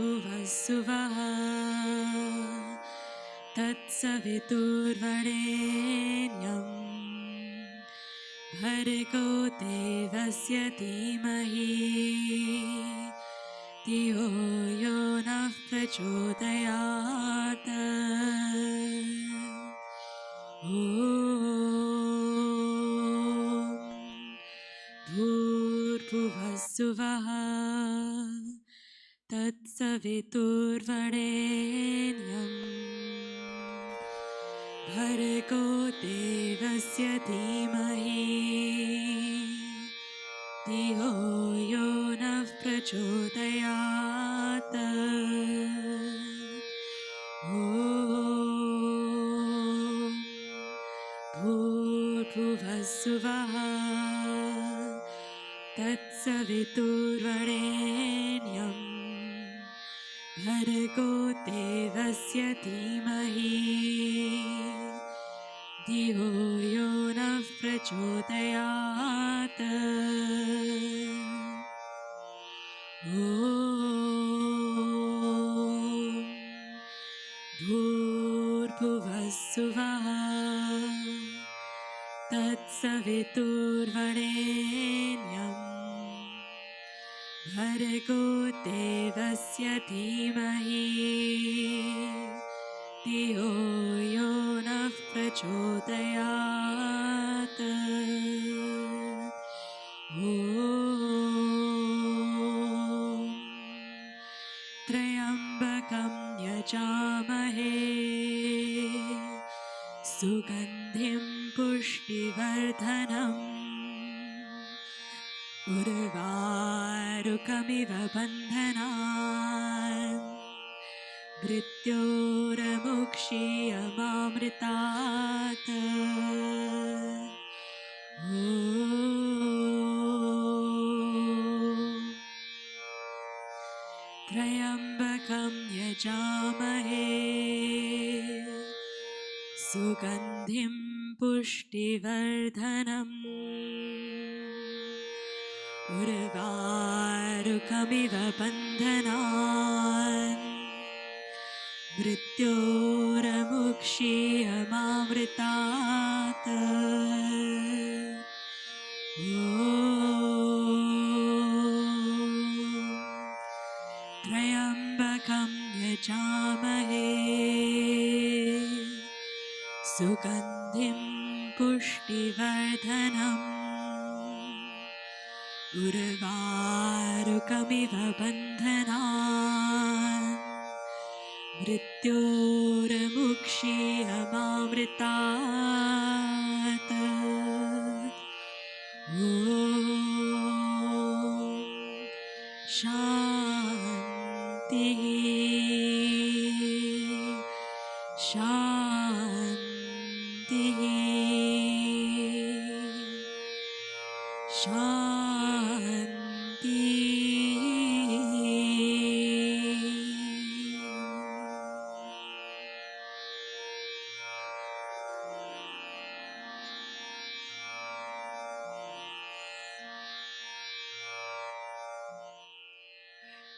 भूर्भुवस्सुवः तत्सवितुर्वरेण्यं भर्गो देवस्य धीमहि धियो यो नः प्रचोदयात् ॐ भूर्भुवस्सुवः तत्सवितुर्वरेण्यं भर्गो देवस्य धीमहि धियो यो नः प्रचोदयात् ॐ भूर्भुवस्सुवः तत्सवितुर्वरेण्यं भर्गो देवस्य धीमहि धियो यो नः प्रचोदयात् ॐ भूर्भुवस्सुवः तत्सवितुर्वरेण्यं भर्गो देवस्य धीमहि धियो यो नः प्रचोदयात् ॐ त्र्यम्बकं यजामहे सुगन्धिं पुष्टिवर्धनम् उर्वारुकमिव बन्धनान् मृत्योर्मुक्षीयमामृतात् ॐ त्र्यम्बकं यजामहे सुगन्धिं पुष्टिवर्धनम् उर्वारुकमिव बन्धनान् मृत्योर्मुक्षीयमामृतात् ॐ त्र्यम्बकं यजामहे सुगन्धिं पुष्टिवर्धनम् उर्वारुकमिव बन्धनान् मृत्योर्मुक्षीयमामृतात् ॐ शान्तिः शान्तिः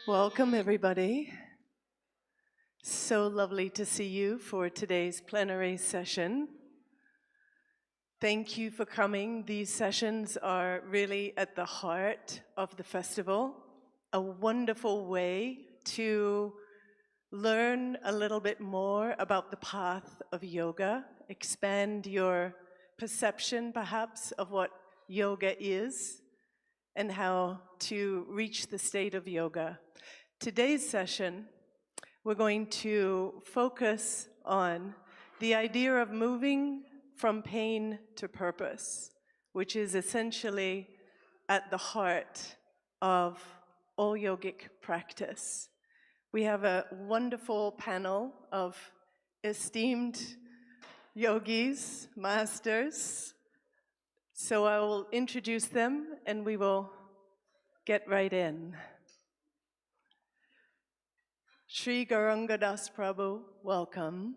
Welcome, everybody. So lovely to see you for today's plenary session. Thank you for coming. These sessions are really at the heart of the festival, a wonderful way to learn a little bit more about the path of yoga, expand your perception, perhaps, of what yoga is, and how to reach the state of yoga. Today's session, we're going to focus on the idea of moving from pain to purpose, which is essentially at the heart of all yogic practice. We have a wonderful panel of esteemed yogis, masters. So I will introduce them and we will get right in. Shri Gauranga Das Prabhu, welcome.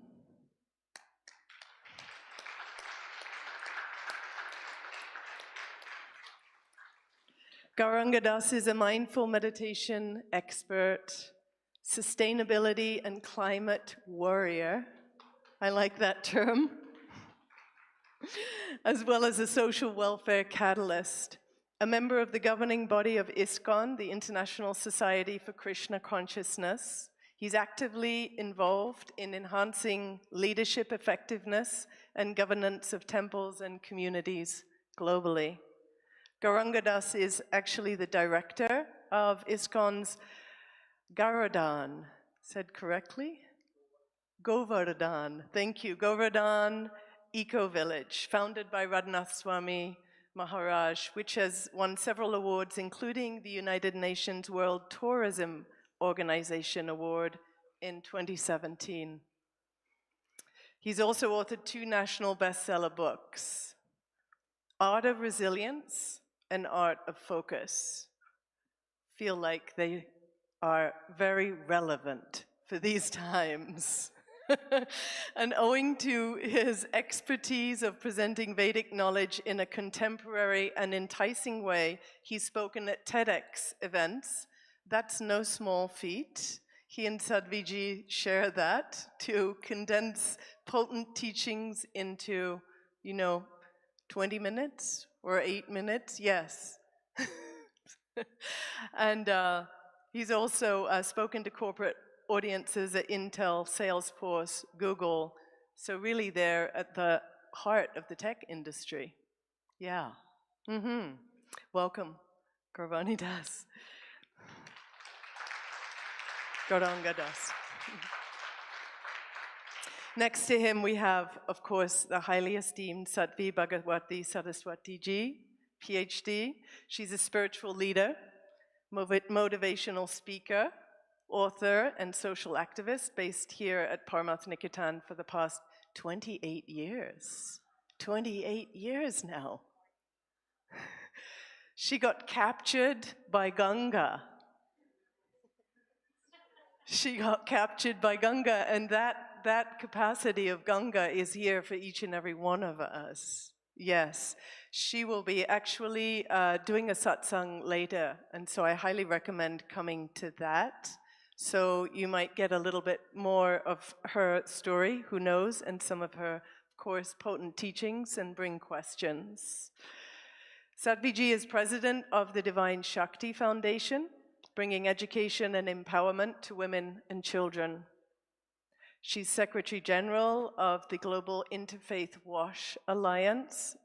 Gauranga Das is a mindful meditation expert, sustainability and climate warrior, I like that term, as well as a social welfare catalyst, a member of the governing body of ISKCON, the International Society for Krishna Consciousness. He's actively involved in enhancing leadership effectiveness and governance of temples and communities globally. Gauranga Das is actually the director of ISKCON's Govardhan, said correctly? Govardhan, thank you. Govardhan Eco Village, founded by Radhanath Swami Maharaj, which has won several awards, including the United Nations World Tourism Organization Award in 2017. He's also authored 2 national bestseller books, Art of Resilience and Art of Focus. Feel like they are very relevant for these times. And owing to his expertise of presenting Vedic knowledge in a contemporary and enticing way, he's spoken at TEDx events. That's no small feat. He and Sadhviji share that, to condense potent teachings into, 20 minutes or 8 minutes? Yes. And he's also spoken to corporate audiences at Intel, Salesforce, Google. So really they're at the heart of the tech industry. Yeah. Welcome, Gauranga Das. Gauranga Das. Next to him we have, of course, the highly esteemed Sadhvi Bhagawati Saraswati ji, PhD. She's a spiritual leader, motivational speaker, author, and social activist based here at Parmarth Niketan for the past 28 years. 28 years now. She got captured by Ganga. She got captured by Ganga, and that capacity of Ganga is here for each and every one of us. Yes, she will be actually doing a satsang later, and so I highly recommend coming to that. So you might get a little bit more of her story, who knows, and some of her, of course, potent teachings, and bring questions. Sadhviji is president of the Divine Shakti Foundation, bringing education and empowerment to women and children. She's Secretary General of the Global Interfaith WASH Alliance,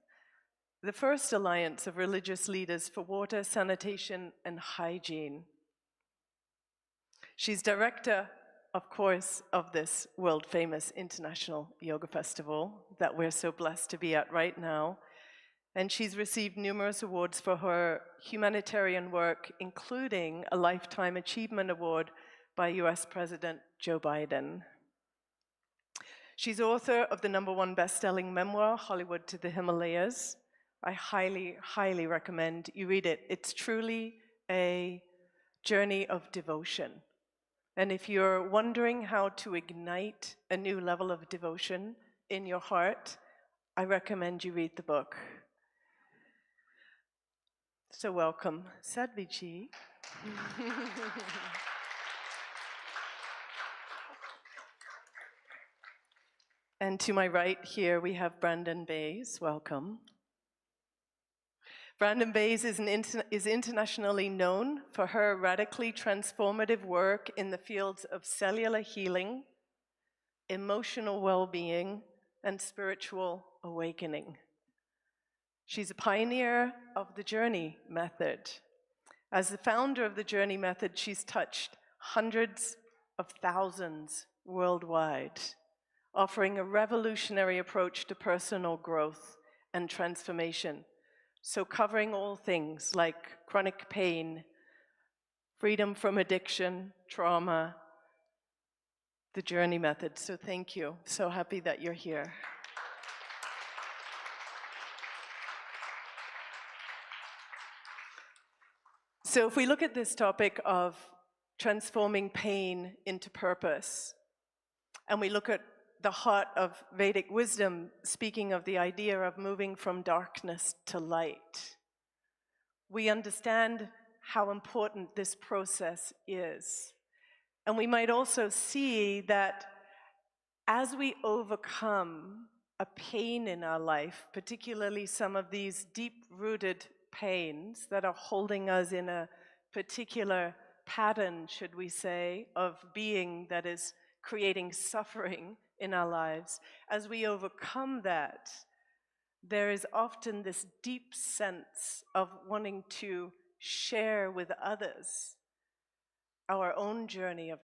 the first alliance of religious leaders for water, sanitation, and hygiene. She's director, of course, of this world-famous International Yoga Festival that we're so blessed to be at right now. And she's received numerous awards for her humanitarian work, including a Lifetime Achievement Award by US President Joe Biden. She's author of the #1 best-selling memoir, Hollywood to the Himalayas. I highly, highly recommend you read it. It's truly a journey of devotion. And if you're wondering how to ignite a new level of devotion in your heart, I recommend you read the book. So welcome, Sadhviji. And to my right here, we have Brandon Bays. Welcome. Brandon Bays is internationally known for her radically transformative work in the fields of cellular healing, emotional well-being, and spiritual awakening. She's a pioneer of the Journey Method. As the founder of the Journey Method, she's touched hundreds of thousands worldwide, offering a revolutionary approach to personal growth and transformation. So covering all things like chronic pain, freedom from addiction, trauma, the Journey Method. So thank you. So happy that you're here. So if we look at this topic of transforming pain into purpose, and we look at the heart of Vedic wisdom, speaking of the idea of moving from darkness to light, we understand how important this process is. And we might also see that as we overcome a pain in our life, particularly some of these deep-rooted pains that are holding us in a particular pattern, should we say, of being that is creating suffering in our lives, as we overcome that, there is often this deep sense of wanting to share with others our own journey of.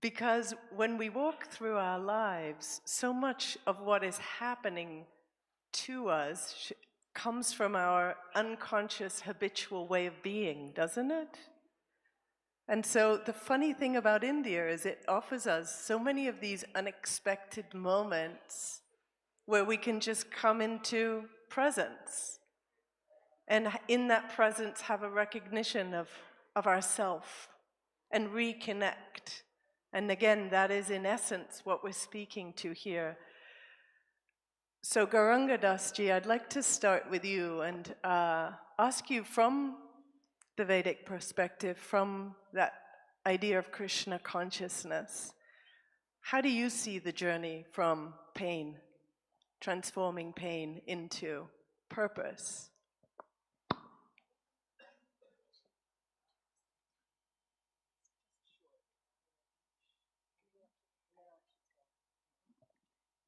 Because when we walk through our lives, so much of what is happening to us comes from our unconscious habitual way of being, doesn't it? And so the funny thing about India is it offers us so many of these unexpected moments where we can just come into presence and in that presence have a recognition of ourself and reconnect. And again, that is in essence what we're speaking to here. So Gauranga Das Ji, I'd like to start with you and ask you from the Vedic perspective, from that idea of Krishna consciousness, how do you see the journey from pain, transforming pain into purpose?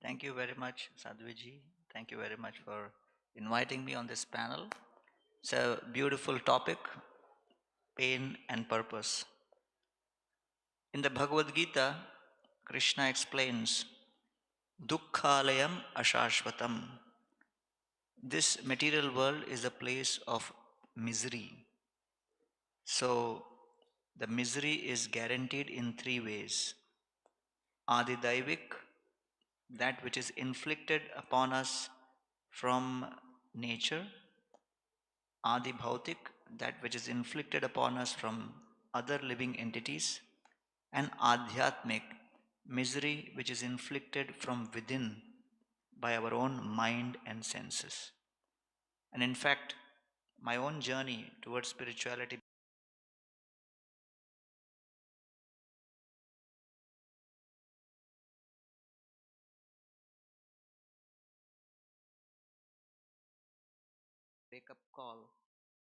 Thank you very much, Sadhviji. Thank you very much for inviting me on this panel. It's a beautiful topic, pain and purpose. In the Bhagavad Gita, Krishna explains, Dukkhalayam ashashvatam. This material world is a place of misery. So, the misery is guaranteed in three ways. Adidaivik, that which is inflicted upon us from nature. Adi Bhautik, that which is inflicted upon us from other living entities, and Adhyatmik, misery which is inflicted from within by our own mind and senses. And in fact, my own journey towards spirituality wake up call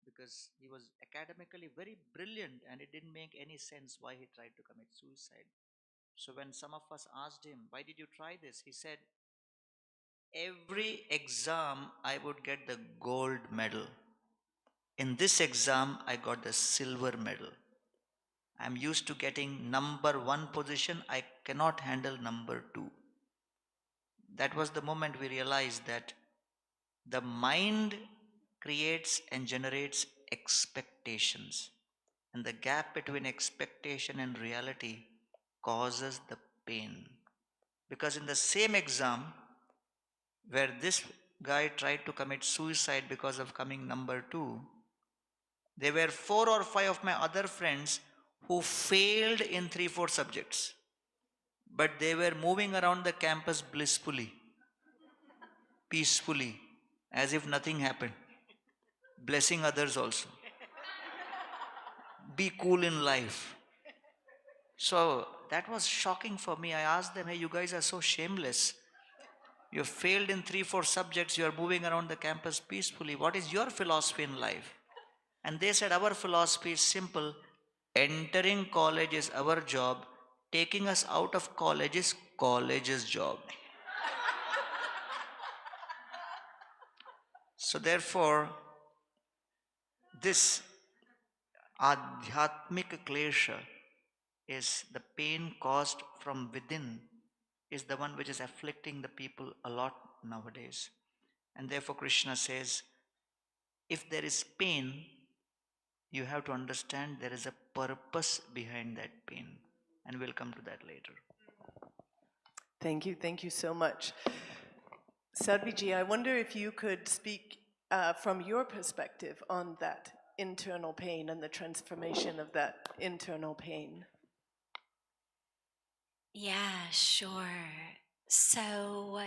because he was academically very brilliant and it didn't make any sense why he tried to commit suicide. So when some of us asked him, why did you try this? He said, every exam I would get the gold medal. In this exam, I got the silver medal. I'm used to getting number one position. I cannot handle number two. That was the moment we realized that the mind creates and generates expectations. And the gap between expectation and reality causes the pain. Because in the same exam where this guy tried to commit suicide because of coming number two, there were 4 or 5 of my other friends who failed in 3, 4 subjects. But they were moving around the campus blissfully, peacefully, as if nothing happened, blessing others also. Be cool in life. So that was shocking for me. I asked them, hey, you guys are so shameless. You failed in 3, 4 subjects. You are moving around the campus peacefully. What is your philosophy in life? And they said, our philosophy is simple. Entering college is our job. Taking us out of college is college's job. So therefore, this adhyatmik klesha is the pain caused from within, is the one which is afflicting the people a lot nowadays. And therefore Krishna says, if there is pain, you have to understand there is a purpose behind that pain. And we'll come to that later. Thank you so much. Sadhviji, I wonder if you could speak from your perspective on that internal pain and the transformation of that internal pain. Yeah, sure. So,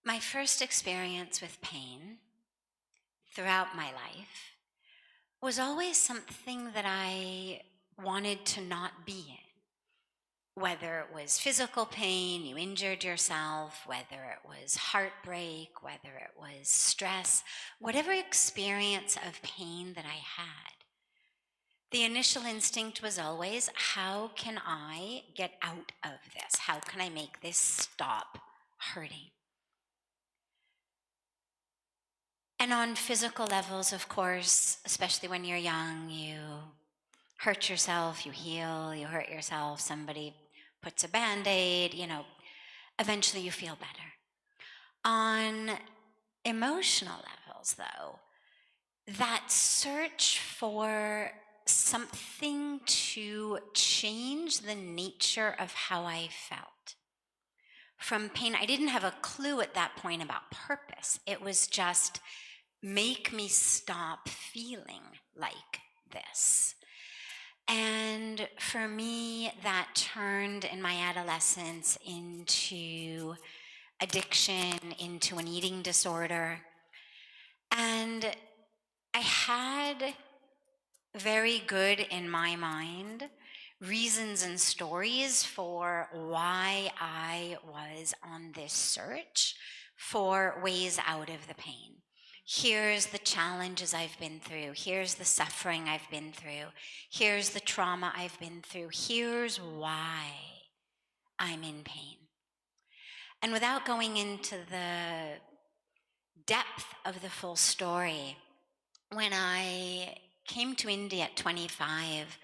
my first experience with pain throughout my life was always something that I wanted to not be in. Whether it was physical pain, you injured yourself, whether it was heartbreak, whether it was stress, whatever experience of pain that I had, the initial instinct was always, how can I get out of this? How can I make this stop hurting? And on physical levels, of course, especially when you're young, you hurt yourself, you heal, you hurt yourself, somebody puts a Band-Aid, eventually you feel better. On emotional levels, though, that search for something to change the nature of how I felt. From pain, I didn't have a clue at that point about purpose. It was just, make me stop feeling like this. And for me, that turned in my adolescence into addiction, into an eating disorder. And I had very good, in my mind, reasons and stories for why I was on this search for ways out of the pain. Here's the challenges I've been through. Here's the suffering I've been through. Here's the trauma I've been through. Here's why I'm in pain. And without going into the depth of the full story, when I came to India at 25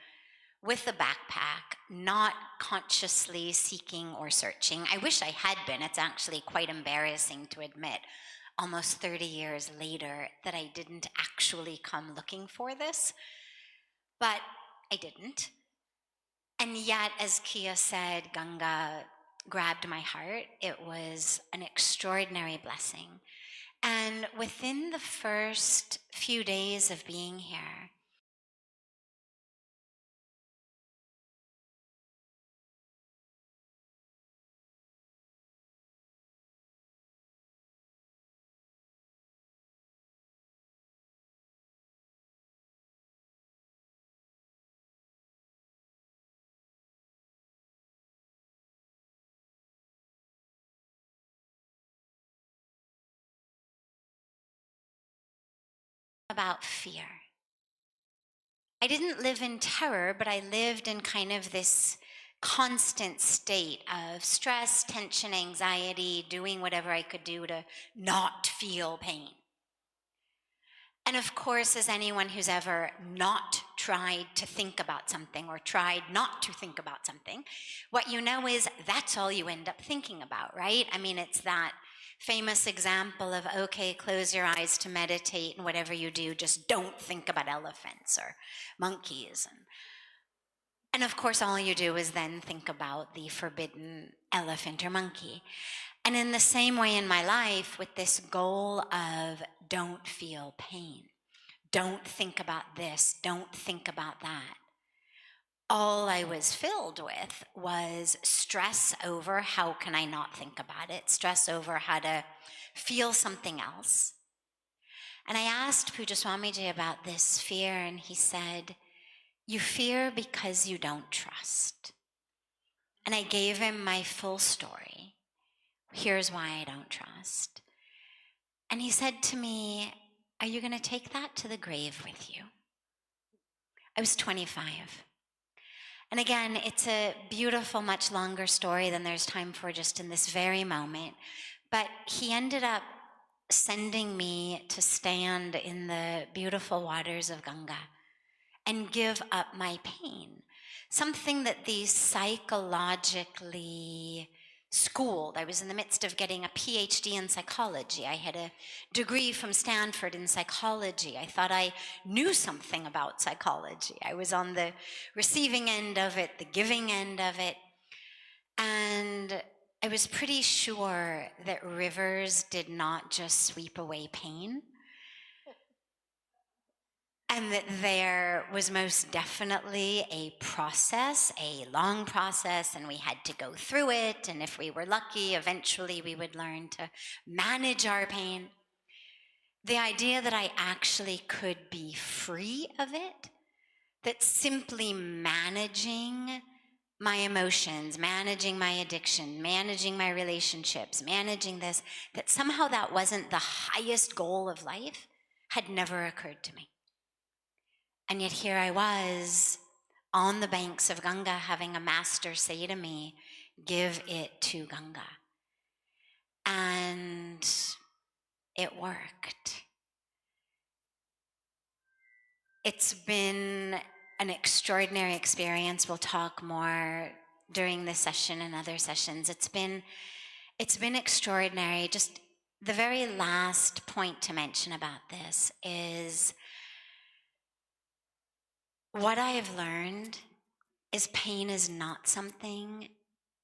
with a backpack, not consciously seeking or searching, I wish I had been. It's actually quite embarrassing to admit, almost 30 years later, that I didn't actually come looking for this, but I didn't. And yet, as Kia said, Ganga grabbed my heart. It was an extraordinary blessing. And within the first few days of being here, about fear. I didn't live in terror, but I lived in kind of this constant state of stress, tension, anxiety, doing whatever I could do to not feel pain. And of course, as anyone who's ever not tried to think about something or tried not to think about something, what you know is that's all you end up thinking about, right? I mean, it's that famous example of, okay, close your eyes to meditate, and whatever you do, just don't think about elephants or monkeys. And of course, all you do is then think about the forbidden elephant or monkey. And in the same way in my life, with this goal of don't feel pain, don't think about this, don't think about that, all I was filled with was stress over how can I not think about it, stress over how to feel something else. And I asked Puja Swamiji about this fear, and he said, you fear because you don't trust. And I gave him my full story. Here's why I don't trust. And he said to me, are you going to take that to the grave with you? I was 25. And again, it's a beautiful, much longer story than there's time for just in this very moment. But he ended up sending me to stand in the beautiful waters of Ganga and give up my pain. Something that the psychologically schooled. I was in the midst of getting a PhD in psychology. I had a degree from Stanford in psychology. I thought I knew something about psychology. I was on the receiving end of it, the giving end of it. And I was pretty sure that rivers did not just sweep away pain, and that there was most definitely a process, a long process, and we had to go through it. And if we were lucky, eventually we would learn to manage our pain. The idea that I actually could be free of it, that simply managing my emotions, managing my addiction, managing my relationships, managing this, that somehow that wasn't the highest goal of life, had never occurred to me. And yet here I was on the banks of Ganga having a master say to me, give it to Ganga. And it worked. It's been an extraordinary experience. We'll talk more during this session and other sessions. It's been extraordinary. Just the very last point to mention about this is what I have learned is pain is not something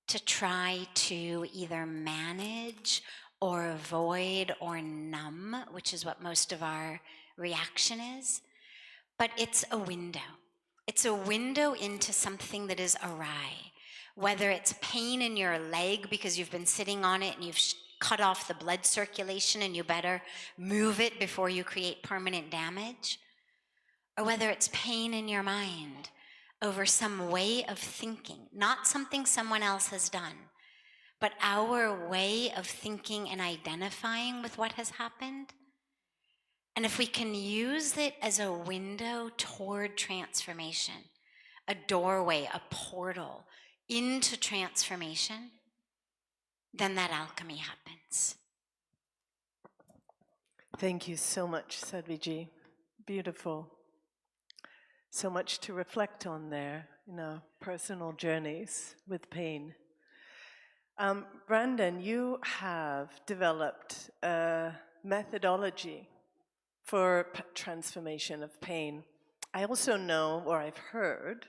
to try to either manage or avoid or numb, which is what most of our reaction is, but it's a window. It's a window into something that is awry, whether it's pain in your leg because you've been sitting on it and you've cut off the blood circulation and you better move it before you create permanent damage, or whether it's pain in your mind over some way of thinking, not something someone else has done, but our way of thinking and identifying with what has happened. And if we can use it as a window toward transformation, a doorway, a portal into transformation, then that alchemy happens. Thank you so much, Sadhviji. Beautiful. So much to reflect on there in our personal journeys with pain. Brandon, you have developed a methodology for transformation of pain. I also know, or I've heard,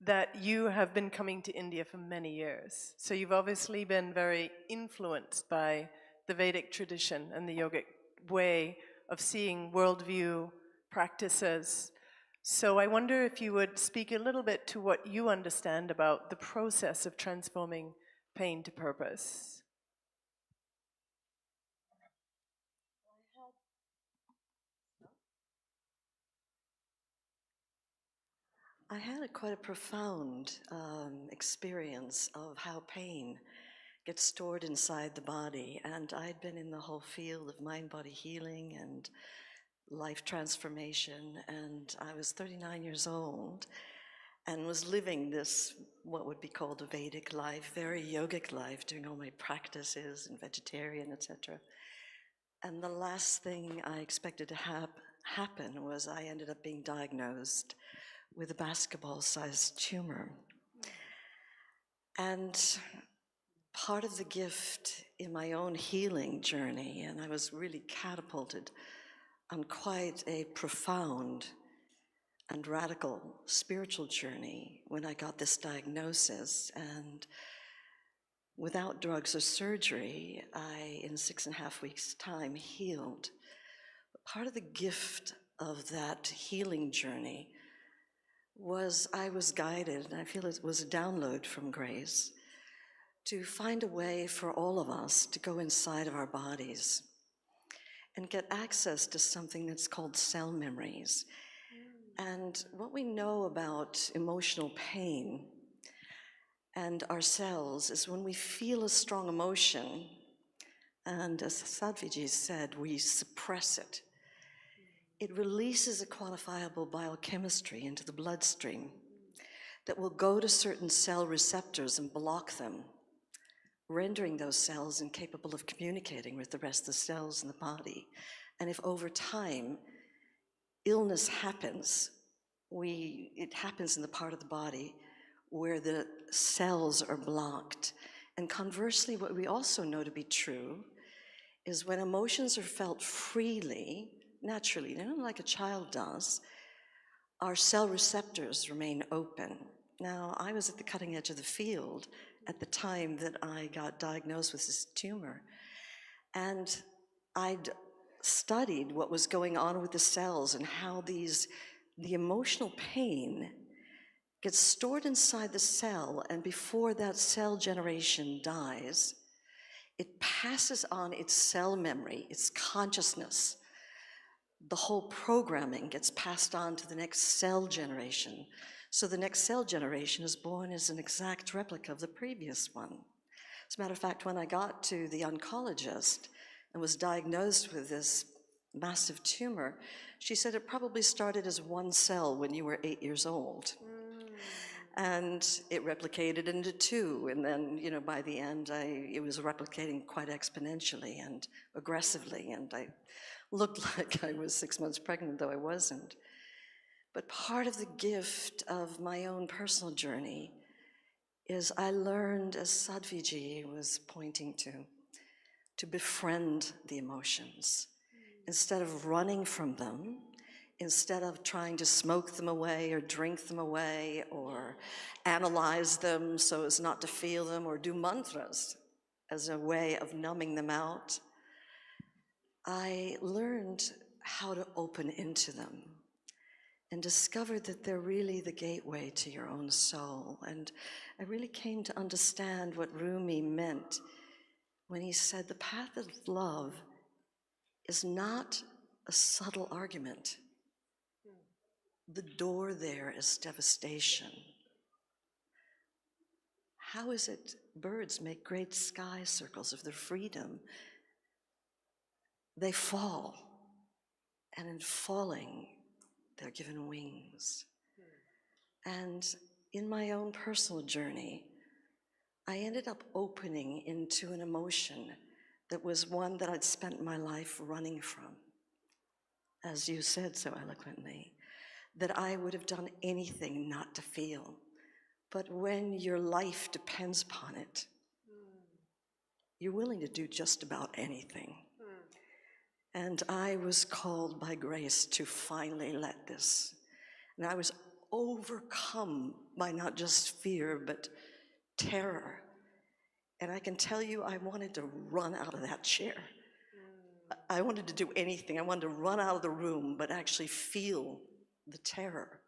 that you have been coming to India for many years. So you've obviously been very influenced by the Vedic tradition and the yogic way of seeing worldview practices. So I wonder if you would speak a little bit to what you understand about the process of transforming pain to purpose. I had quite a profound experience of how pain gets stored inside the body, and I'd been in the whole field of mind-body healing and life transformation, and I was 39 years old and was living this, what would be called a Vedic life, very yogic life, doing all my practices and vegetarian, etc. And the last thing I expected to happen was I ended up being diagnosed with a basketball-sized tumor. And part of the gift in my own healing journey, and I was really catapulted on quite a profound and radical spiritual journey when I got this diagnosis. And without drugs or surgery, I, in 6.5 weeks' time, healed. Part of the gift of that healing journey was I was guided, and I feel it was a download from grace, to find a way for all of us to go inside of our bodies and get access to something that's called cell memories. And what we know about emotional pain and our cells is when we feel a strong emotion, and as Sadhviji said, we suppress it, it releases a quantifiable biochemistry into the bloodstream that will go to certain cell receptors and block them, rendering those cells incapable of communicating with the rest of the cells in the body. And if over time illness happens, it happens in the part of the body where the cells are blocked. And conversely, what we also know to be true is when emotions are felt freely, naturally, like a child does, our cell receptors remain open. Now, I was at the cutting edge of the field at the time that I got diagnosed with this tumor, and I'd studied what was going on with the cells and how the emotional pain gets stored inside the cell, and before that cell generation dies, it passes on its cell memory, its consciousness. The whole programming gets passed on to the next cell generation. So the next cell generation is born as an exact replica of the previous one. As a matter of fact, when I got to the oncologist and was diagnosed with this massive tumor, she said it probably started as one cell when you were 8 years old. And it replicated into 2, and then, by the end, it was replicating quite exponentially and aggressively, and I looked like I was 6 months pregnant, though I wasn't. But part of the gift of my own personal journey is I learned, as Sadhviji was pointing to befriend the emotions. Instead of running from them, instead of trying to smoke them away or drink them away or analyze them so as not to feel them or do mantras as a way of numbing them out, I learned how to open into them and discovered that they're really the gateway to your own soul. And I really came to understand what Rumi meant when he said the path of love is not a subtle argument. The door there is devastation. How is it birds make great sky circles of their freedom? They fall, and in falling, they're given wings. And in my own personal journey, I ended up opening into an emotion that was one that I'd spent my life running from. As you said so eloquently, that I would have done anything not to feel. But when your life depends upon it, you're willing to do just about anything. And I was called by grace to finally let this. And I was overcome by not just fear, but terror. And I can tell you, I wanted to run out of that chair. I wanted to do anything. I wanted to run out of the room, but actually feel the terror.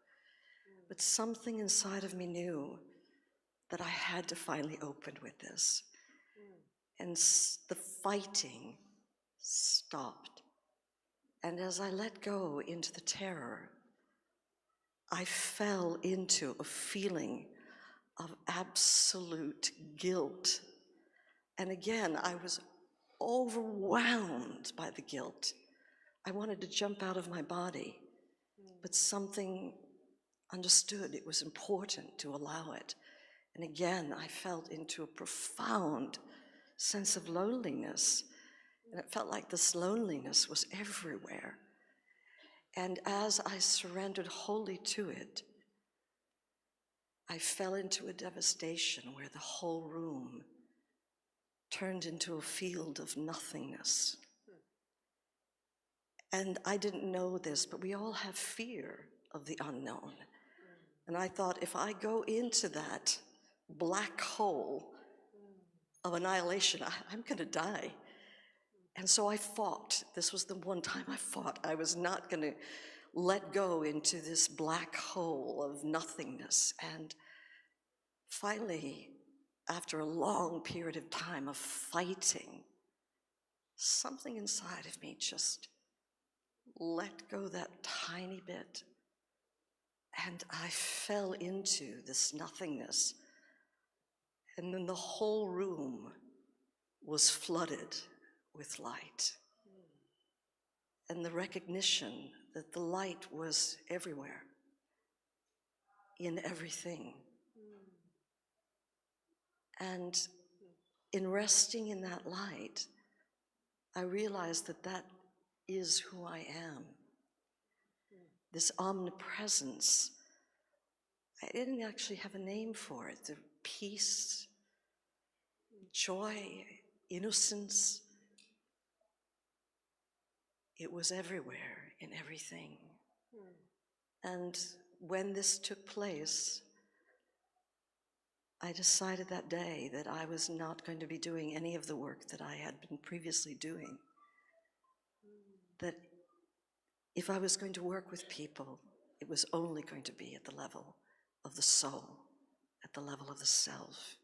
But something inside of me knew that I had to finally open with this. And the fighting stopped. And as I let go into the terror, I fell into a feeling of absolute guilt. And again, I was overwhelmed by the guilt. I wanted to jump out of my body, but something understood it was important to allow it. And again, I felt into a profound sense of loneliness. And it felt like this loneliness was everywhere. And as I surrendered wholly to it, I fell into a devastation where the whole room turned into a field of nothingness. And I didn't know this, but we all have fear of the unknown. And I thought, if I go into that black hole of annihilation, I'm going to die. And so I fought. This was the one time I fought. I was not going to let go into this black hole of nothingness. And finally, after a long period of time of fighting, something inside of me just let go that tiny bit. And I fell into this nothingness. And then the whole room was flooded with light. And the recognition that the light was everywhere, in everything. And in resting in that light, I realized that that is who I am. This omnipresence. I didn't actually have a name for it. The peace, joy, innocence. It was everywhere, in everything. And when this took place, I decided that day that I was not going to be doing any of the work that I had been previously doing. That if I was going to work with people, it was only going to be at the level of the soul, at the level of the self.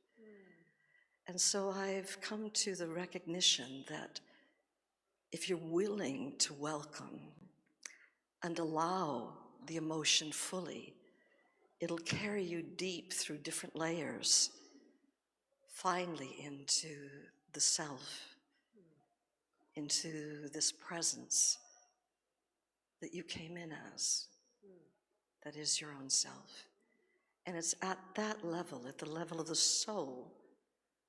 And so I've come to the recognition that if you're willing to welcome and allow the emotion fully, it'll carry you deep through different layers, finally into the self, into this presence that you came in as, that is your own self. And it's at that level, at the level of the soul,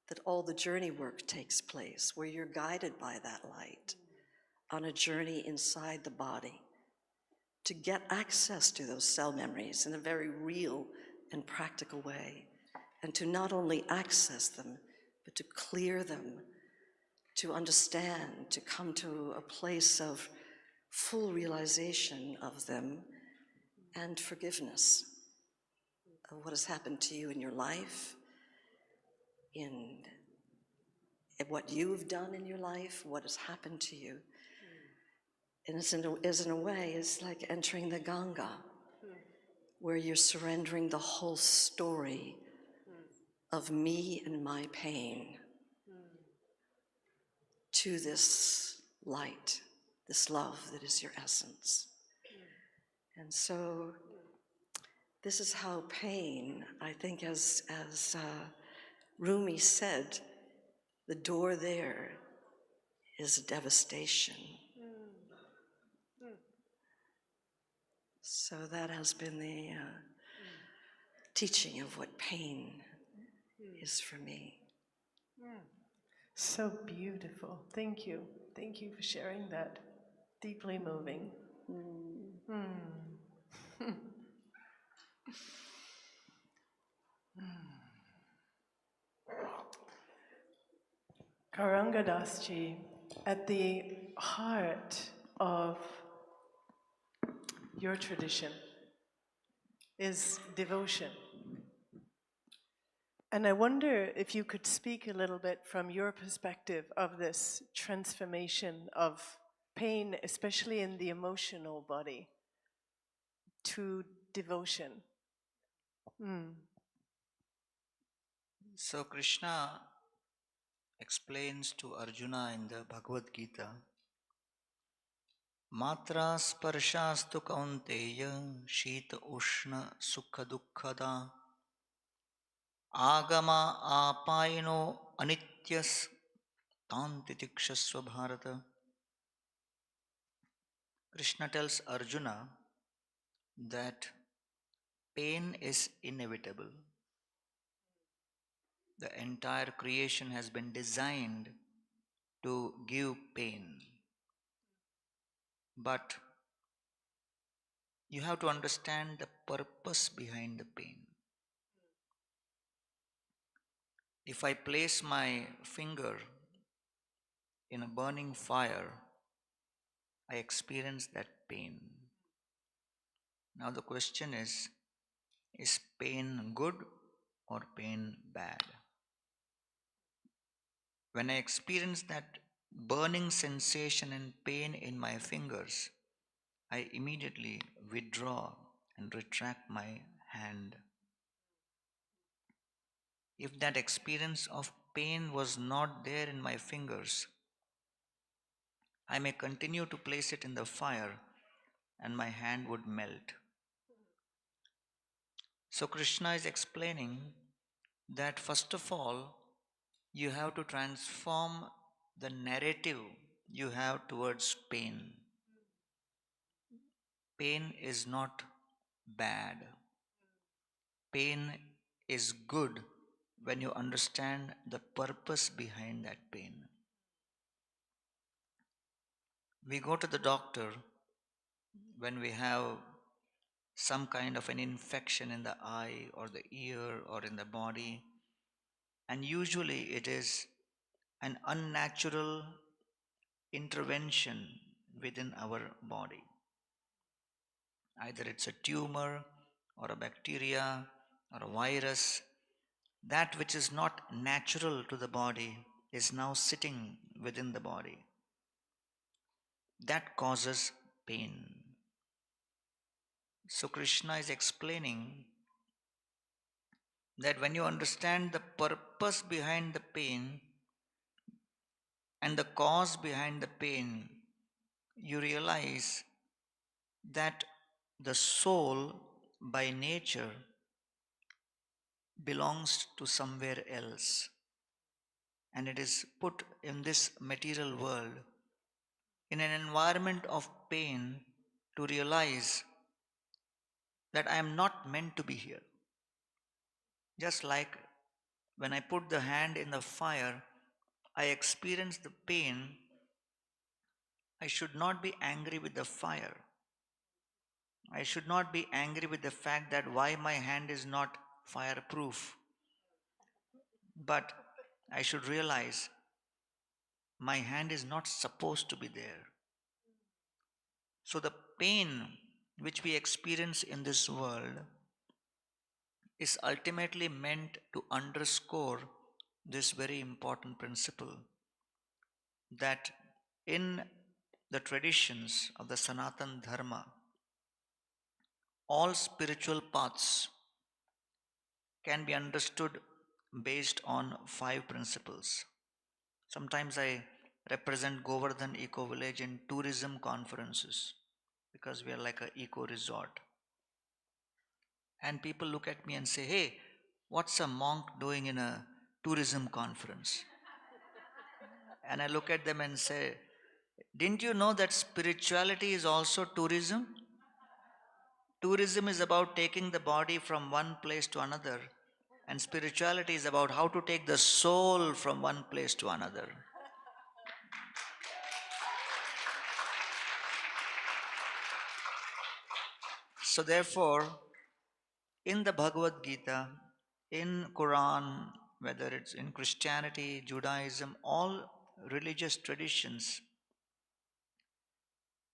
that all the journey work takes place, where you're guided by that light on a journey inside the body to get access to those cell memories in a very real and practical way, and to not only access them, but to clear them, to understand, to come to a place of full realization of them and forgiveness of what has happened to you in your life, in what you've done in your life, what has happened to you. And in a way, it's like entering the Ganga, where you're surrendering the whole story of me and my pain to this light, this love that is your essence. And so this is how pain, I think as Rumi said, the door there is devastation. So that has been the teaching of what pain is for me. So beautiful. Thank you. Thank you for sharing that. Deeply moving. Gauranga Das Ji, at the heart of your tradition is devotion. And I wonder if you could speak a little bit from your perspective of this transformation of pain, especially in the emotional body, to devotion. So Krishna explains to Arjuna in the Bhagavad Gita, Matra sparshaastu kaunteya shita ushna sukha dukkhada agama apaino anityas tantitikshasva bharata. Krishna tells Arjuna that pain is inevitable. The entire creation has been designed to give pain. But you have to understand the purpose behind the pain. If I place my finger in a burning fire, I experience that pain. Now the question is pain good or pain bad? When I experience that burning sensation and pain in my fingers, I immediately withdraw and retract my hand. If that experience of pain was not there in my fingers, I may continue to place it in the fire and my hand would melt. So, Krishna is explaining that first of all, you have to transform the narrative you have towards pain. Pain is not bad. Pain is good when you understand the purpose behind that pain. We go to the doctor when we have some kind of an infection in the eye or the ear or in the body, and usually it is an unnatural intervention within our body. Either it's a tumor or a bacteria or a virus. That which is not natural to the body is now sitting within the body. That causes pain. So Krishna is explaining that when you understand the purpose behind the pain and the cause behind the pain, you realize that the soul by nature belongs to somewhere else, and it is put in this material world in an environment of pain to realize that I am not meant to be here. Just like when I put the hand in the fire, I experience the pain. I should not be angry with the fire. I should not be angry with the fact that why my hand is not fireproof. But I should realize my hand is not supposed to be there. So the pain which we experience in this world is ultimately meant to underscore this very important principle that in the traditions of the Sanatan Dharma, all spiritual paths can be understood based on 5 principles. Sometimes I represent Govardhan Eco Village in tourism conferences because we are like an eco resort. And people look at me and say, hey, what's a monk doing in a tourism conference? And I look at them and say, didn't you know that spirituality is also tourism? Tourism is about taking the body from one place to another, and spirituality is about how to take the soul from one place to another. So therefore, in the Bhagavad Gita, in Quran, whether it's in Christianity, Judaism, all religious traditions,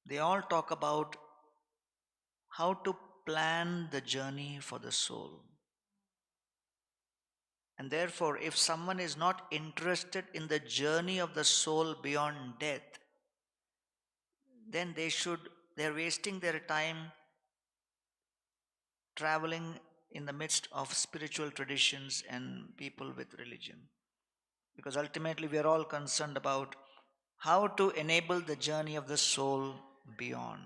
they all talk about how to plan the journey for the soul. And therefore, if someone is not interested in the journey of the soul beyond death, then they're wasting their time traveling in the midst of spiritual traditions and people with religion. Because ultimately we are all concerned about how to enable the journey of the soul beyond.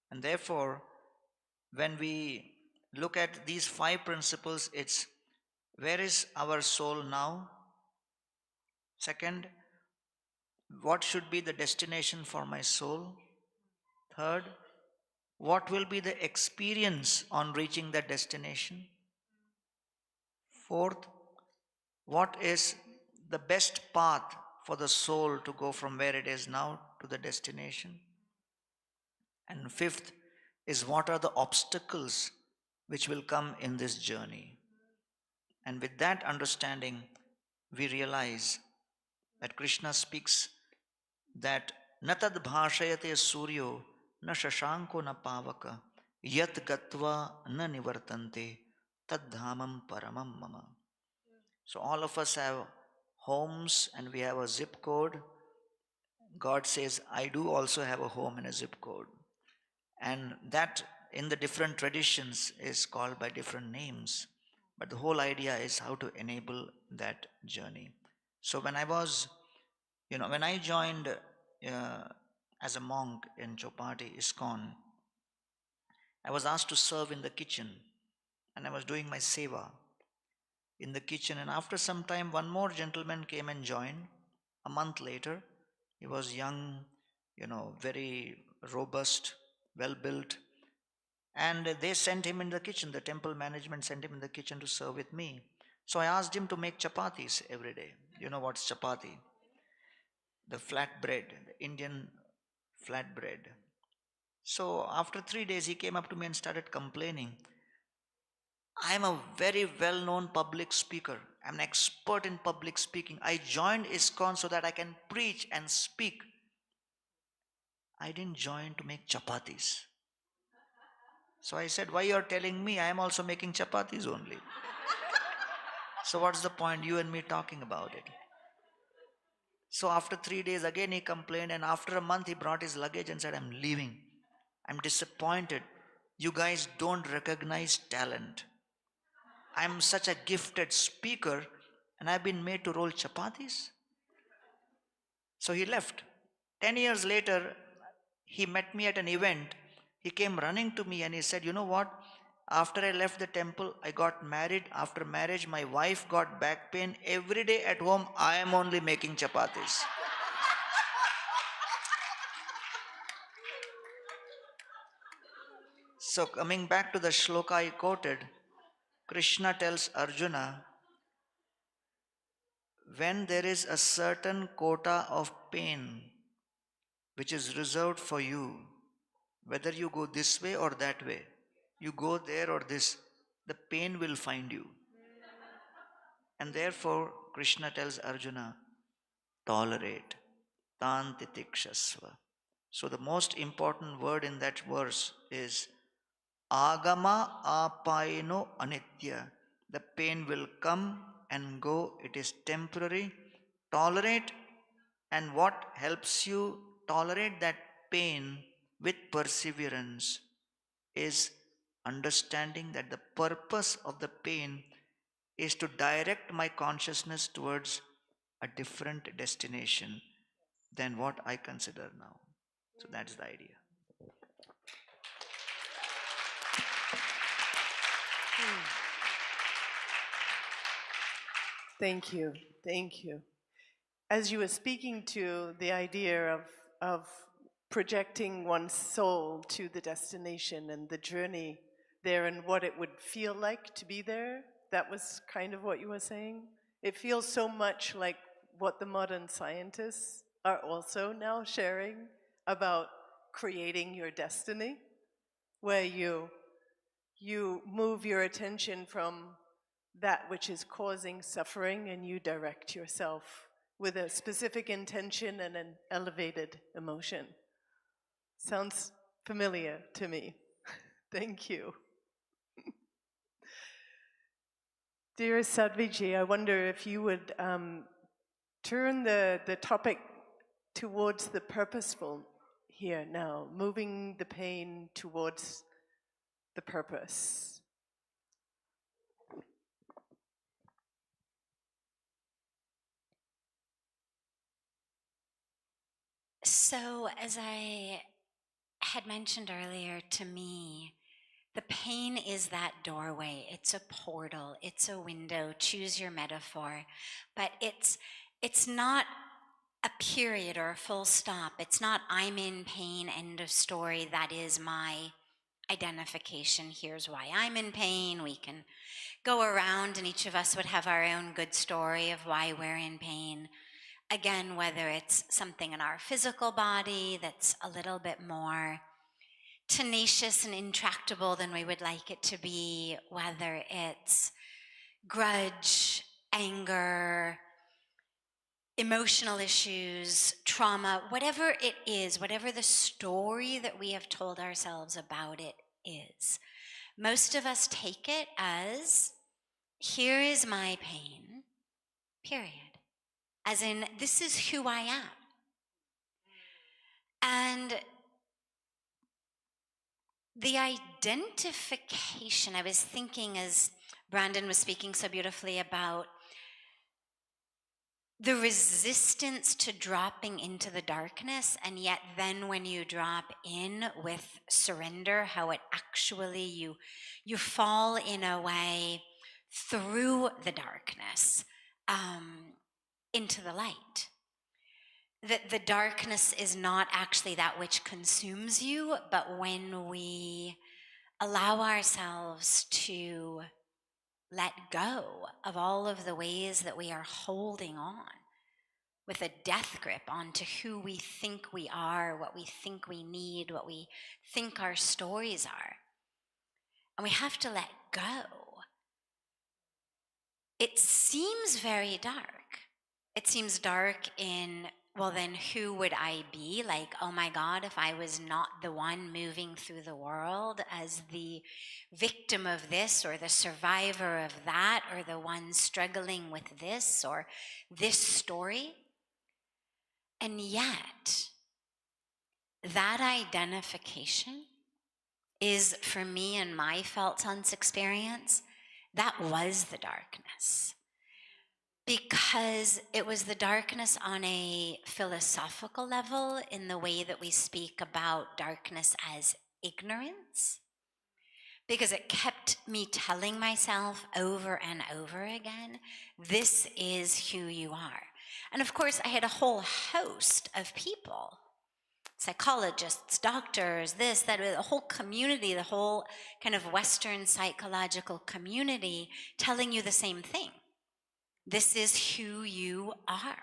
And therefore, when we look at these 5 principles, it's where is our soul now? Second, what should be the destination for my soul? Third, what will be the experience on reaching that destination? Fourth, what is the best path for the soul to go from where it is now to the destination? And fifth is what are the obstacles which will come in this journey? And with that understanding, we realize that Krishna speaks that natad bhashayate suryo na shashanko na pavaka yat gatva na nivartante tad dhamam paramam mama. So all of us have homes and we have a zip code. God says, I do also have a home and a zip code. And that in the different traditions is called by different names. But the whole idea is how to enable that journey. So when I joined as a monk in Chopati ISKCON, I was asked to serve in the kitchen and I was doing my seva in the kitchen. And after some time, one more gentleman came and joined. A month later, he was young, very robust, well built. And they sent him in the kitchen. The temple management sent him in the kitchen to serve with me. So I asked him to make chapatis every day. You know what's chapati? The flat bread, the Indian flat bread. So after 3 days, he came up to me and started complaining. I'm a very well known public speaker. I'm an expert in public speaking. I joined ISKCON so that I can preach and speak. I didn't join to make chapatis. So I said, why you're telling me? I am also making chapatis only. So what's the point you and me talking about it? So after 3 days again he complained, and after a month he brought his luggage and said, I'm leaving. I'm disappointed. You guys don't recognize talent. I'm such a gifted speaker and I've been made to roll chapatis. So he left. 10 years later, he met me at an event. He came running to me and he said, you know what? After I left the temple, I got married. After marriage, my wife got back pain. Every day at home, I am only making chapatis. So coming back to the shloka I quoted, Krishna tells Arjuna, when there is a certain quota of pain which is reserved for you, whether you go this way or that way, you go there or this, the pain will find you. And therefore, Krishna tells Arjuna, tolerate, tantitikshasva. So the most important word in that verse is agama apaino anitya. The pain will come and go, it is temporary. Tolerate, and what helps you tolerate that pain with perseverance is understanding that the purpose of the pain is to direct my consciousness towards a different destination than what I consider now. So that's the idea. Thank you. Thank you. As you were speaking to the idea of projecting one's soul to the destination and the journey there and what it would feel like to be there, that was kind of what you were saying. It feels so much like what the modern scientists are also now sharing about creating your destiny, where you move your attention from that which is causing suffering and you direct yourself with a specific intention and an elevated emotion. Sounds familiar to me. Thank you. Dear Sadhviji, I wonder if you would turn the topic towards the purposeful here now, moving the pain towards the purpose. So, as I had mentioned earlier, to me, the pain is that doorway. It's a portal. It's a window. Choose your metaphor. But it's not a period or a full stop. It's not I'm in pain, end of story. That is my identification. Here's why I'm in pain. We can go around and each of us would have our own good story of why we're in pain. Again, whether it's something in our physical body that's a little bit more tenacious and intractable than we would like it to be, whether it's grudge, anger, emotional issues, trauma, whatever it is, whatever the story that we have told ourselves about it is, most of us take it as, here is my pain, period. As in, this is who I am. And the identification, I was thinking as Brandon was speaking so beautifully about the resistance to dropping into the darkness, and yet then when you drop in with surrender, how it actually, you fall in a way through the darkness into the light. That the darkness is not actually that which consumes you, but when we allow ourselves to let go of all of the ways that we are holding on with a death grip onto who we think we are, what we think we need, what we think our stories are. And we have to let go. It seems very dark. It seems dark in, well, then who would I be? Like, oh my God, if I was not the one moving through the world as the victim of this or the survivor of that or the one struggling with this or this story. And yet, that identification is, for me and my felt sense experience, that was the darkness. Because it was the darkness on a philosophical level in the way that we speak about darkness as ignorance. Because it kept me telling myself over and over again, this is who you are. And of course, I had a whole host of people, psychologists, doctors, this, that, the whole community, the whole kind of Western psychological community telling you the same thing. This is who you are.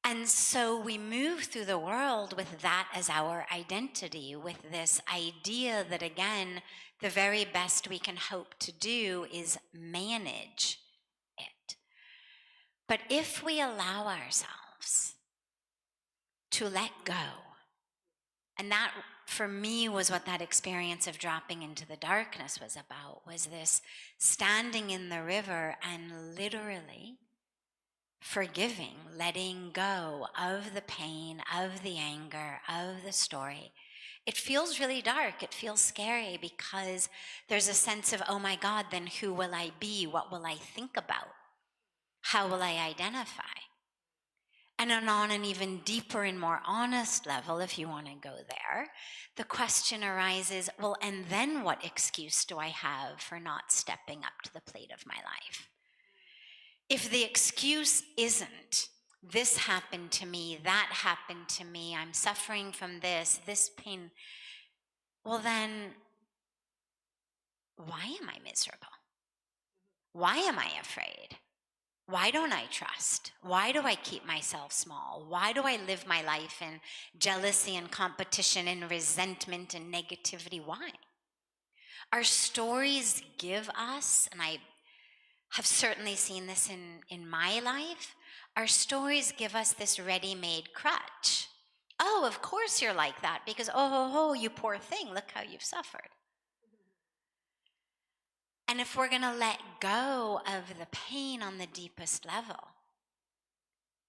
And so we move through the world with that as our identity, with this idea that, again, the very best we can hope to do is manage it. But if we allow ourselves to let go, and that for me was what that experience of dropping into the darkness was about, was this standing in the river and literally forgiving, letting go of the pain, of the anger, of the story. It feels really dark. It feels scary because there's a sense of, oh my God, then who will I be? What will I think about? How will I identify? And on an even deeper and more honest level, if you want to go there, the question arises, well, and then what excuse do I have for not stepping up to the plate of my life? If the excuse isn't, this happened to me, that happened to me, I'm suffering from this pain, well then, why am I miserable? Why am I afraid? Why don't I trust? Why do I keep myself small? Why do I live my life in jealousy and competition and resentment and negativity? Why? Our stories give us, and I have certainly seen this in my life, our stories give us this ready-made crutch. Oh, of course you're like that because, oh, you poor thing, look how you've suffered. And if we're going to let go of the pain on the deepest level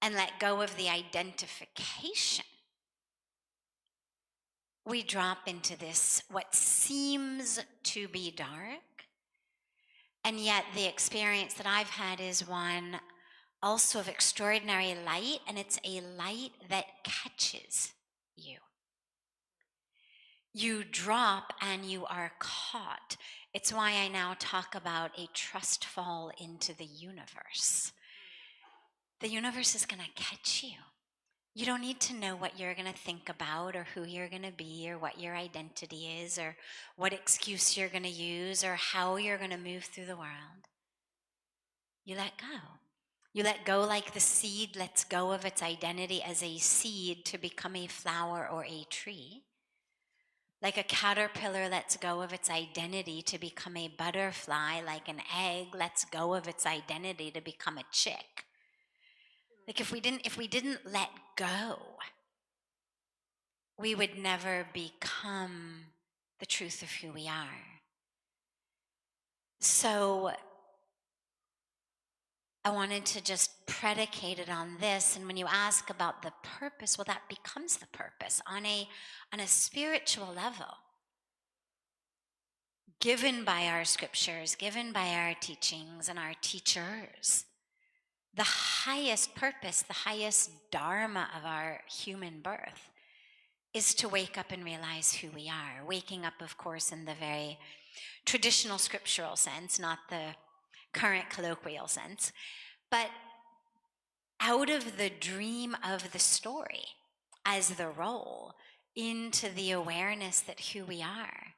and let go of the identification, we drop into this, what seems to be dark. And yet the experience that I've had is one also of extraordinary light, and it's a light that catches you. You drop and you are caught. It's why I now talk about a trust fall into the universe. The universe is going to catch you. You don't need to know what you're going to think about or who you're going to be or what your identity is or what excuse you're going to use or how you're going to move through the world. You let go. You let go like the seed lets go of its identity as a seed to become a flower or a tree. Like a caterpillar lets go of its identity to become a butterfly, like an egg lets go of its identity to become a chick. Like if we didn't let go, we would never become the truth of who we are. So I wanted to just predicate it on this. And when you ask about the purpose, well, that becomes the purpose on a spiritual level, given by our scriptures, given by our teachings and our teachers. The highest purpose, the highest dharma of our human birth is to wake up and realize who we are. Waking up, of course, in the very traditional scriptural sense, not the current colloquial sense, but out of the dream of the story as the role into the awareness that who we are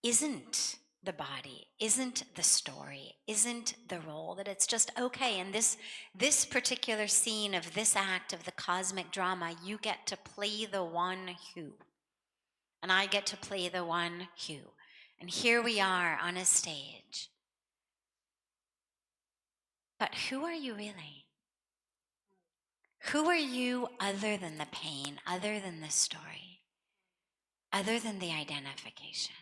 isn't the body, isn't the story, isn't the role, that it's just okay. In this particular scene of this act of the cosmic drama, you get to play the one who, and I get to play the one who. And here we are on a stage. But who are you really? Who are you other than the pain, other than the story, other than the identification?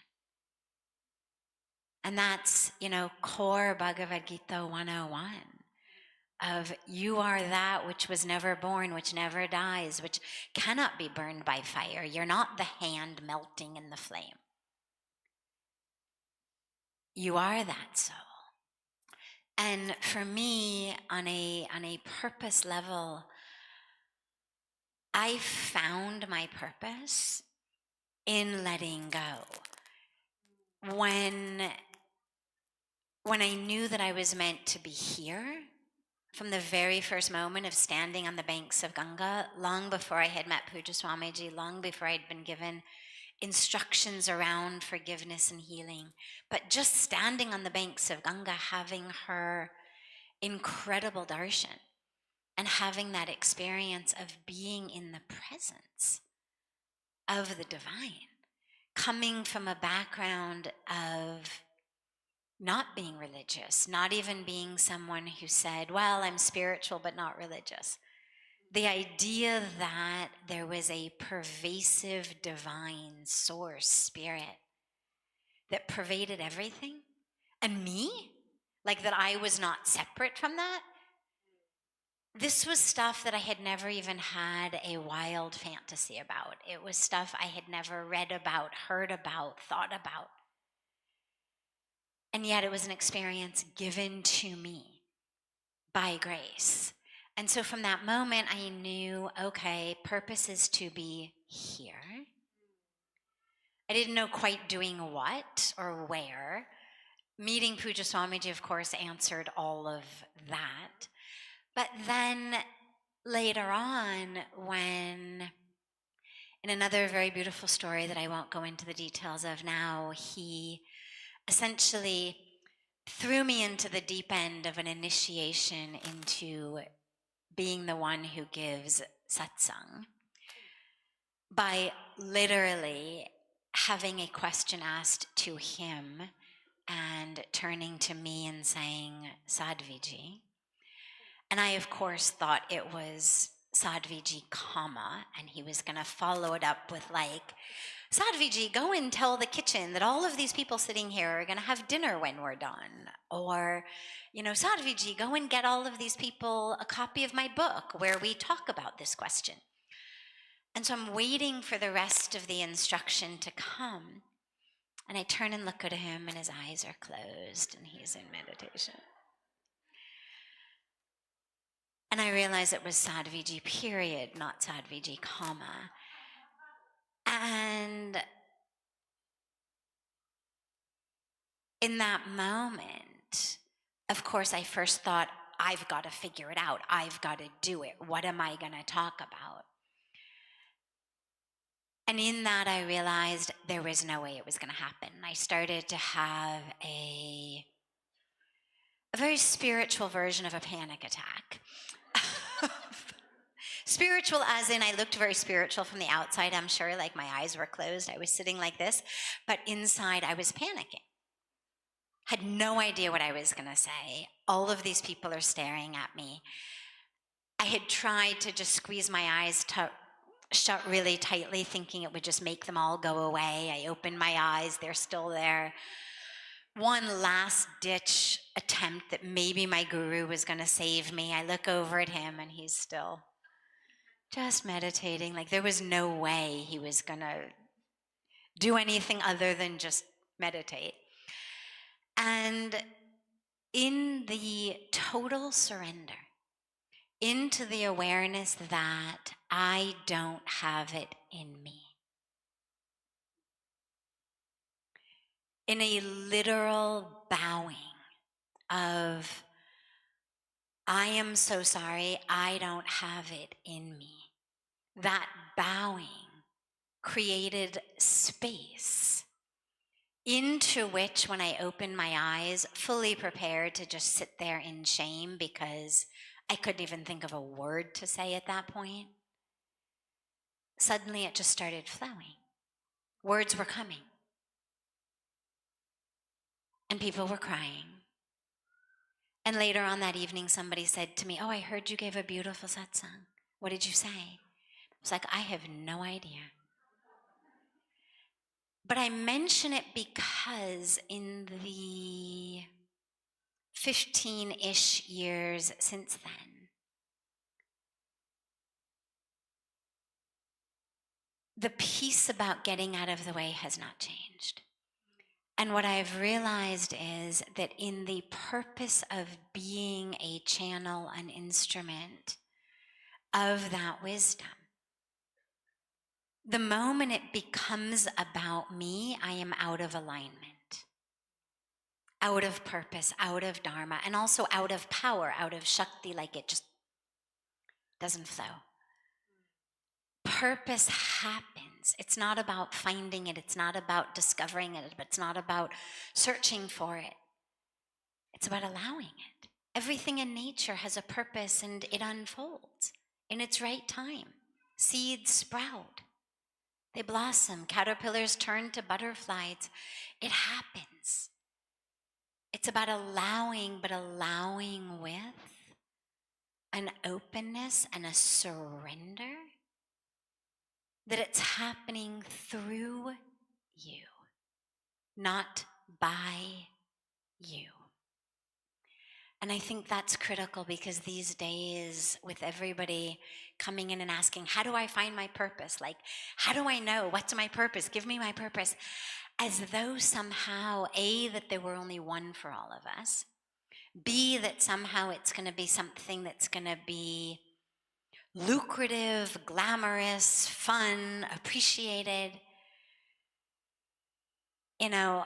And that's, core Bhagavad Gita 101 of you are that which was never born, which never dies, which cannot be burned by fire. You're not the hand melting in the flame. You are that soul. And for me, on a purpose level, I found my purpose in letting go. When I knew that I was meant to be here, from the very first moment of standing on the banks of Ganga, long before I had met Puja Swamiji, long before I'd been given instructions around forgiveness and healing, but just standing on the banks of Ganga, having her incredible darshan, and having that experience of being in the presence of the divine, coming from a background of not being religious, not even being someone who said, well, I'm spiritual but not religious. The idea that there was a pervasive divine source spirit that pervaded everything, and me, like that I was not separate from that. This was stuff that I had never even had a wild fantasy about. It was stuff I had never read about, heard about, thought about. And yet it was an experience given to me by grace. And so from that moment, I knew, okay, purpose is to be here. I didn't know quite doing what or where. Meeting Puja Swamiji, of course, answered all of that. But then later on, when, in another very beautiful story that I won't go into the details of now, he essentially threw me into the deep end of an initiation into being the one who gives satsang by literally having a question asked to him and turning to me and saying, Sadhviji. And I, of course, thought it was Sadhviji, and he was going to follow it up with like, Sadhviji, go and tell the kitchen that all of these people sitting here are going to have dinner when we're done. Or, Sadhviji, go and get all of these people a copy of my book where we talk about this question. And so I'm waiting for the rest of the instruction to come. And I turn and look at him, and his eyes are closed, and he's in meditation. And I realize it was Sadhviji, period, not Sadhviji, And in that moment, of course, I first thought, I've got to figure it out. I've got to do it. What am I going to talk about? And in that, I realized there was no way it was going to happen. I started to have a very spiritual version of a panic attack. Spiritual as in I looked very spiritual from the outside, I'm sure, like my eyes were closed. I was sitting like this, but inside I was panicking. Had no idea what I was going to say. All of these people are staring at me. I had tried to just squeeze my eyes shut really tightly, thinking it would just make them all go away. I opened my eyes, they're still there. One last ditch attempt that maybe my guru was going to save me. I look over at him and he's still just meditating. Like there was no way he was going to do anything other than just meditate. And in the total surrender, into the awareness that I don't have it in me, in a literal bowing of, I am so sorry, I don't have it in me. That bowing created space into which, when I opened my eyes, fully prepared to just sit there in shame because I couldn't even think of a word to say at that point, suddenly it just started flowing. Words were coming. And people were crying. And later on that evening, somebody said to me, oh, I heard you gave a beautiful satsang. What did you say? I was like, I have no idea. But I mention it because in the 15-ish years since then, the piece about getting out of the way has not changed. And what I've realized is that in the purpose of being a channel, an instrument of that wisdom, the moment it becomes about me, I am out of alignment, out of purpose, out of dharma, and also out of power, out of shakti, like it just doesn't flow. Purpose happens. It's not about finding it. It's not about discovering it. It's not about searching for it. It's about allowing it. Everything in nature has a purpose and it unfolds in its right time. Seeds sprout. They blossom. Caterpillars turn to butterflies. It happens. It's about allowing, but allowing with an openness and a surrender that it's happening through you, not by you. And I think that's critical because these days, with everybody coming in and asking, how do I find my purpose? Like, how do I know? What's my purpose? Give me my purpose. As though somehow, A, that there were only one for all of us. B, that somehow it's going to be something that's going to be lucrative, glamorous, fun, appreciated. You know,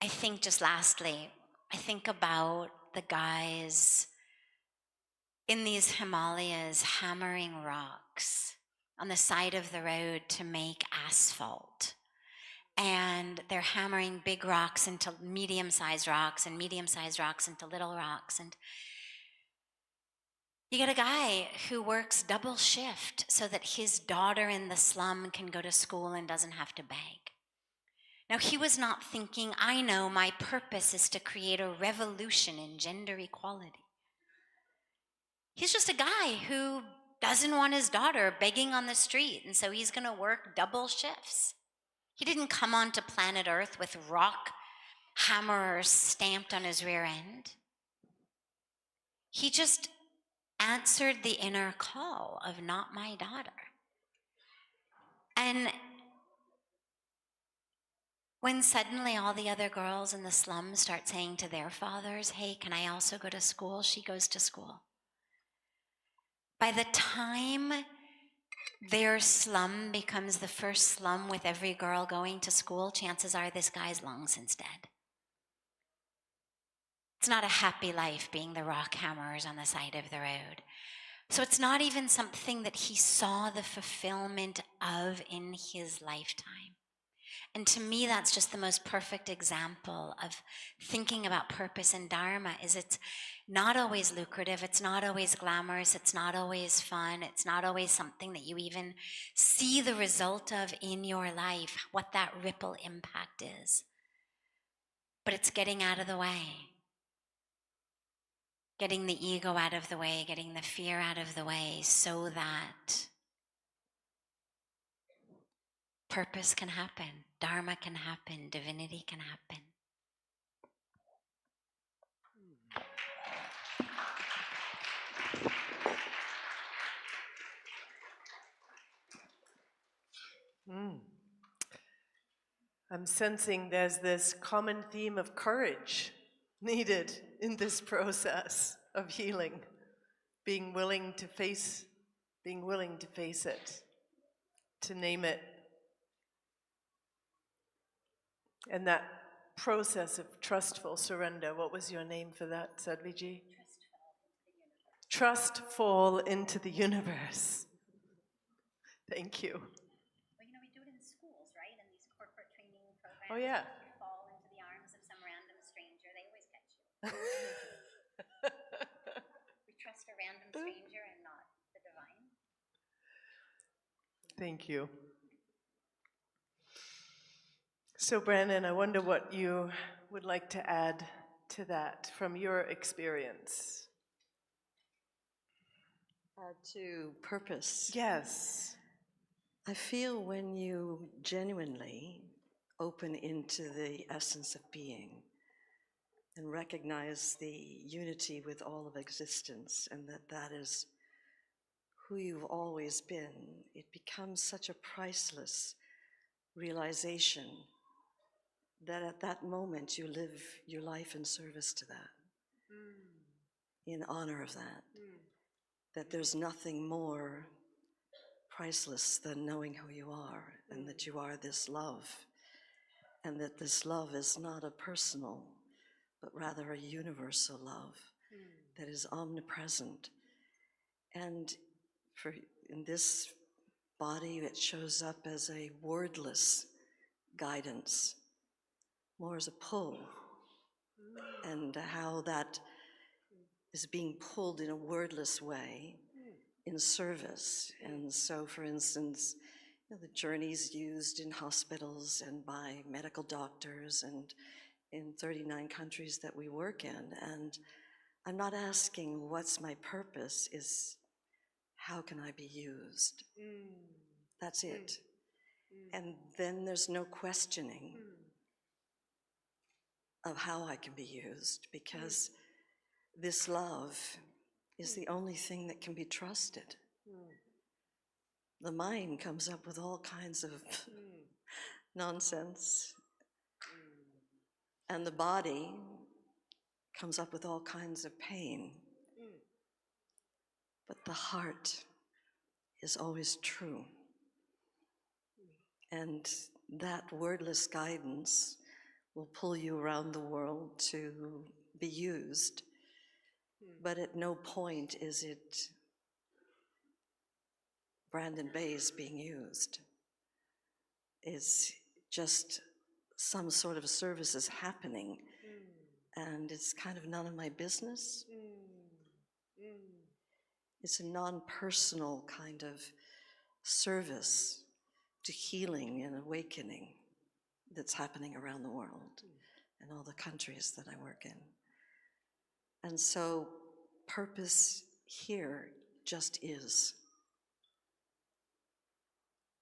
I think just lastly, I think about the guys in these Himalayas hammering rocks on the side of the road to make asphalt. And they're hammering big rocks into medium-sized rocks and medium-sized rocks into little rocks. And you get a guy who works double shift so that his daughter in the slum can go to school and doesn't have to beg. Now, he was not thinking, I know my purpose is to create a revolution in gender equality. He's just a guy who doesn't want his daughter begging on the street, and so he's going to work double shifts. He didn't come onto planet Earth with rock hammerers stamped on his rear end. He just answered the inner call of not my daughter. And when suddenly all the other girls in the slum start saying to their fathers, hey, can I also go to school? She goes to school. By the time their slum becomes the first slum with every girl going to school, chances are this guy's long since dead. It's not a happy life being the rock hammerers on the side of the road. So it's not even something that he saw the fulfillment of in his lifetime. And to me, that's just the most perfect example of thinking about purpose and dharma. Is it's not always lucrative, it's not always glamorous, it's not always fun, it's not always something that you even see the result of in your life, what that ripple impact is. But it's getting out of the way. Getting the ego out of the way, getting the fear out of the way, so that purpose can happen, dharma can happen, divinity can happen. I'm sensing there's this common theme of courage needed in this process of healing, being willing to face it, to name it. And that process of trustful surrender, what was your name for that, Sadhviji? Trustful into the universe. Thank you. Well, you know, we do it in schools, right? In these corporate training programs. Oh, yeah. You fall into the arms of some random stranger, they always catch you. We trust a random stranger and not the divine. Thank you. So, Brandon, I wonder what you would like to add to that from your experience. To purpose. Yes. I feel when you genuinely open into the essence of being and recognize the unity with all of existence, and that is who you've always been, it becomes such a priceless realization that at that moment you live your life in service to that, in honor of that, that there's nothing more priceless than knowing who you are, and that you are this love, and that this love is not a personal, but rather a universal love that is omnipresent. And in this body, it shows up as a wordless guidance, more as a pull, and how that is being pulled in a wordless way in service. And so, for instance, the journeys used in hospitals and by medical doctors and in 39 countries that we work in. And I'm not asking what's my purpose, is how can I be used? That's it. And then there's no questioning of how I can be used, because this love is the only thing that can be trusted. The mind comes up with all kinds of nonsense, and the body comes up with all kinds of pain. But the heart is always true. And that wordless guidance will pull you around the world to be used. But at no point is it Brandon Bayes being used. It's just some sort of service is happening, and it's kind of none of my business. It's a non-personal kind of service to healing and awakening that's happening around the world and all the countries that I work in. And so purpose here just is.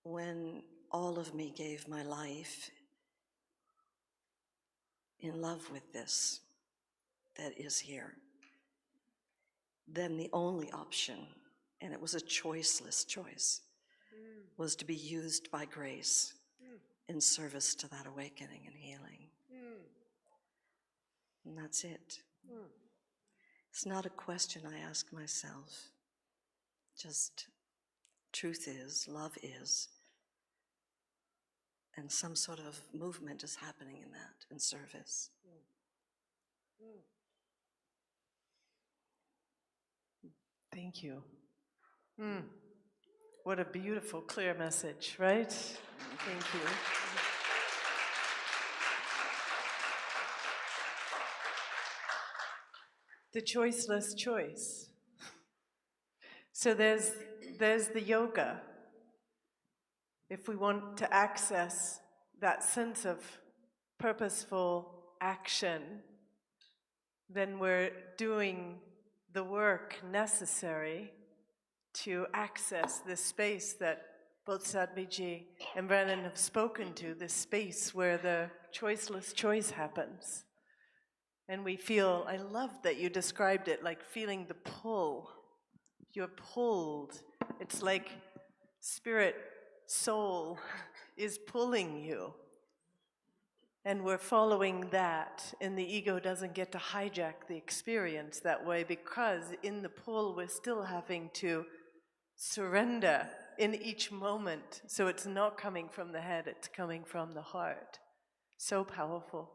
When all of me gave my life in love with this that is here, then the only option, and it was a choiceless choice, was to be used by grace in service to that awakening and healing. And that's it. It's not a question I ask myself. Just truth is, love is, and some sort of movement is happening in that, in service. Thank you. What a beautiful, clear message, right? Thank you. the choiceless choice. So there's the yoga. If we want to access that sense of purposeful action, then we're doing the work necessary to access this space that both Sadhviji and Brennan have spoken to, this space where the choiceless choice happens. And we feel, I love that you described it like feeling the pull. You're pulled. It's like spirit, soul is pulling you. And we're following that, and the ego doesn't get to hijack the experience that way, because in the pull we're still having to surrender in each moment. So it's not coming from the head, it's coming from the heart. So powerful.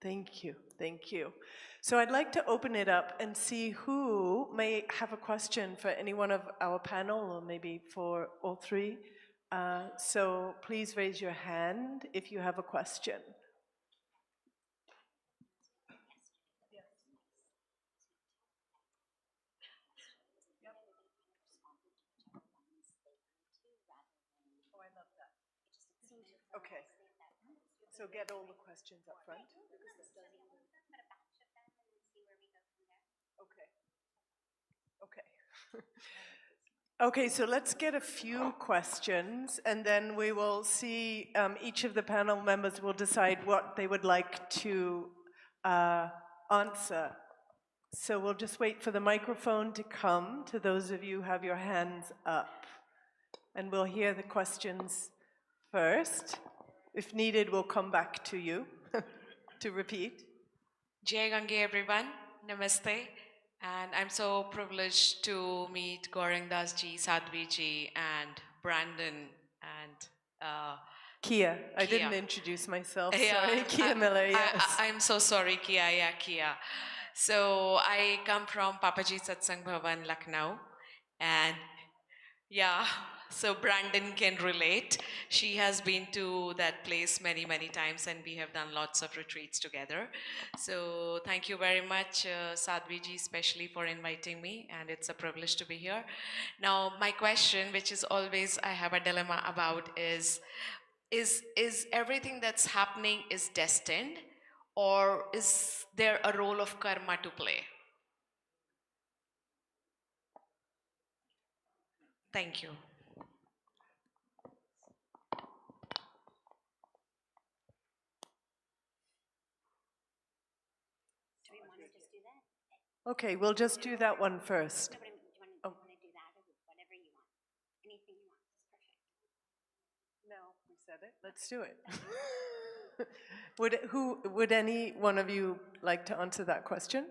Thank you, thank you. So I'd like to open it up and see who may have a question for any one of our panel, or maybe for all three. So please raise your hand if you have a question. Okay. So get all the questions up front. Okay. Okay, so let's get a few questions, and then we will see, each of the panel members will decide what they would like to answer. So we'll just wait for the microphone to come to those of you who have your hands up. And we'll hear the questions first. If needed, we'll come back to you to repeat. Jai Gange, everyone. Namaste. And I'm so privileged to meet Gauranga Das Ji, Sadhviji, and Brandon, and Kia. I Kia. didn't introduce myself, Yeah, sorry. Kia Miller, yes. I'm so sorry, Kia. Yeah, Kia. So I come from Papaji Satsang Bhavan, Lucknow. And yeah, so Brandon can relate. She has been to that place many, many times, and we have done lots of retreats together. So thank you very much, Sadhviji, especially for inviting me, and it's a privilege to be here. Now, my question, which is always I have a dilemma about, is everything that's happening is destined, or is there a role of karma to play? Thank you. Okay, we'll just do that one first. Do you want to do that, or whatever you want? Anything you want is perfect. No, we said it. Let's do it. Would any one of you like to answer that question?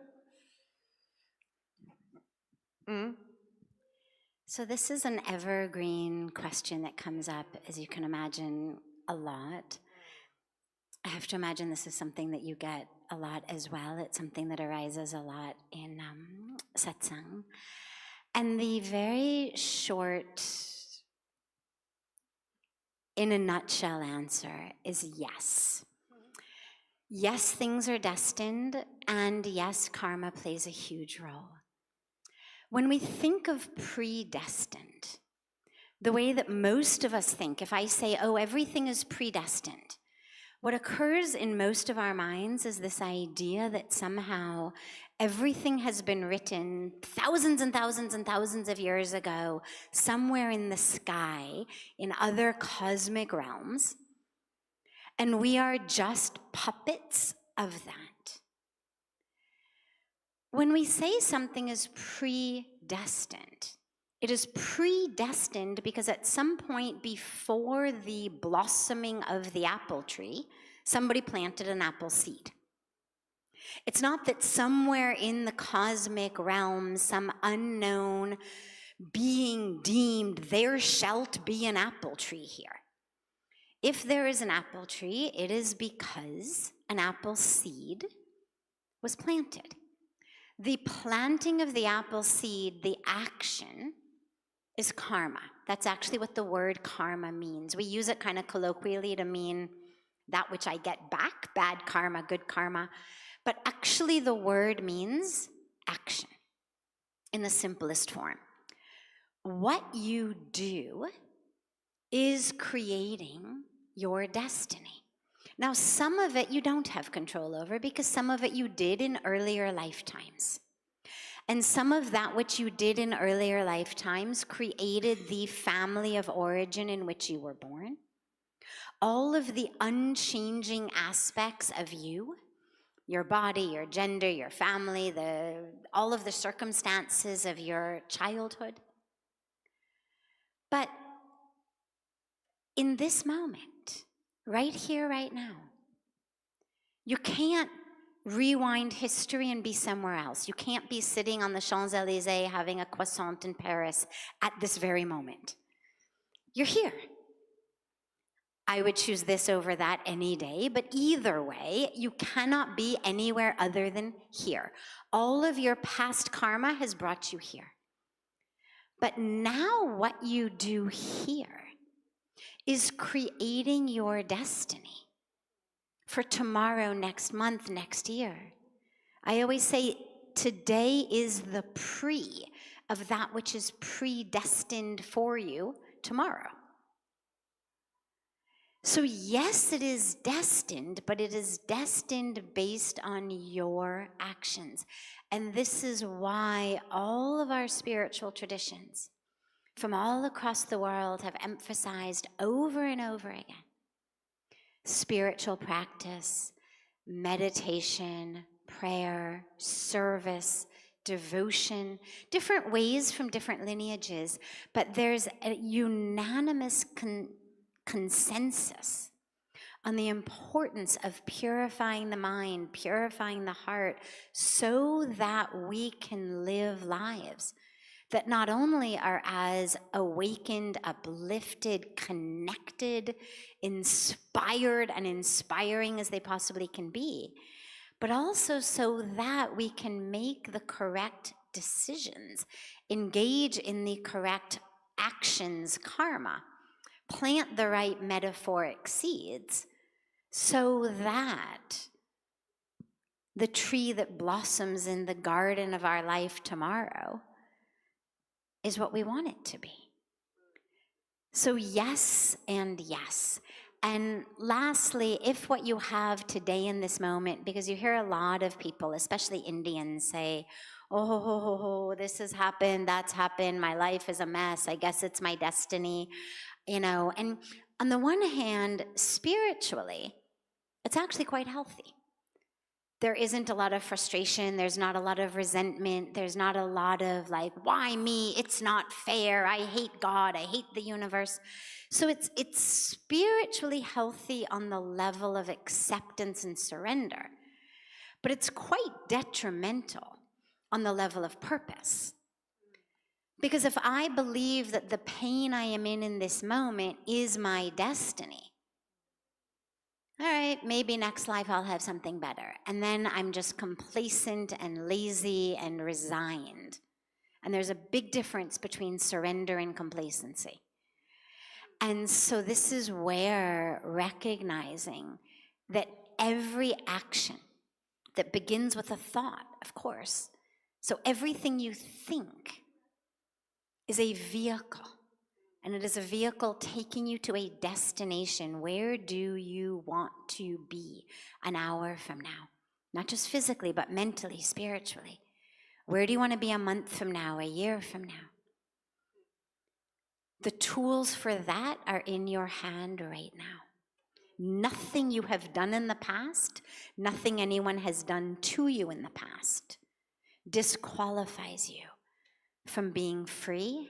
So this is an evergreen question that comes up, as you can imagine, a lot. I have to imagine this is something that you get a lot as well. It's something that arises a lot in satsang. And the very short, in a nutshell answer is yes. Yes, things are destined, and yes, karma plays a huge role. When we think of predestined, the way that most of us think, if I say, oh, everything is predestined, what occurs in most of our minds is this idea that somehow everything has been written thousands and thousands and thousands of years ago, somewhere in the sky, in other cosmic realms, and we are just puppets of that. When we say something is predestined, it is predestined because at some point before the blossoming of the apple tree, somebody planted an apple seed. It's not that somewhere in the cosmic realm, some unknown being deemed there shalt be an apple tree here. If there is an apple tree, it is because an apple seed was planted. The planting of the apple seed, the action, is karma. That's actually what the word karma means. We use it kind of colloquially to mean that which I get back, bad karma, good karma. But actually the word means action in the simplest form. What you do is creating your destiny. Now, some of it you don't have control over because some of it you did in earlier lifetimes. And some of that which you did in earlier lifetimes created the family of origin in which you were born. All of the unchanging aspects of you, your body, your gender, your family, all of the circumstances of your childhood. But in this moment, right here, right now, you can't rewind history and be somewhere else. You can't be sitting on the Champs-Élysées having a croissant in Paris at this very moment. You're here. I would choose this over that any day, but either way, you cannot be anywhere other than here. All of your past karma has brought you here. But now what you do here is creating your destiny for tomorrow, next month, next year. I always say today is the pre of that which is predestined for you tomorrow. So yes, it is destined, but it is destined based on your actions. And this is why all of our spiritual traditions from all across the world have emphasized over and over again spiritual practice, meditation, prayer, service, devotion, different ways from different lineages, but there's a unanimous consensus on the importance of purifying the mind, purifying the heart, so that we can live lives that not only are as awakened, uplifted, connected, inspired, and inspiring as they possibly can be, but also so that we can make the correct decisions, engage in the correct actions, karma, plant the right metaphoric seeds, so that the tree that blossoms in the garden of our life tomorrow is what we want it to be. So yes and yes. And lastly, if what you have today in this moment, because you hear a lot of people, especially Indians, say, oh, this has happened, that's happened, my life is a mess, I guess it's my destiny, you know. And on the one hand, spiritually, it's actually quite healthy. There isn't a lot of frustration, there's not a lot of resentment, there's not a lot of like, why me, it's not fair, I hate God, I hate the universe. So it's spiritually healthy on the level of acceptance and surrender, but it's quite detrimental on the level of purpose. Because if I believe that the pain I am in this moment is my destiny, all right, maybe next life I'll have something better. And then I'm just complacent and lazy and resigned. And there's a big difference between surrender and complacency. And so this is where recognizing that every action that begins with a thought, of course, so everything you think is a vehicle. And it is a vehicle taking you to a destination. Where do you want to be an hour from now? Not just physically, but mentally, spiritually. Where do you want to be a month from now, a year from now? The tools for that are in your hand right now. Nothing you have done in the past, nothing anyone has done to you in the past, disqualifies you from being free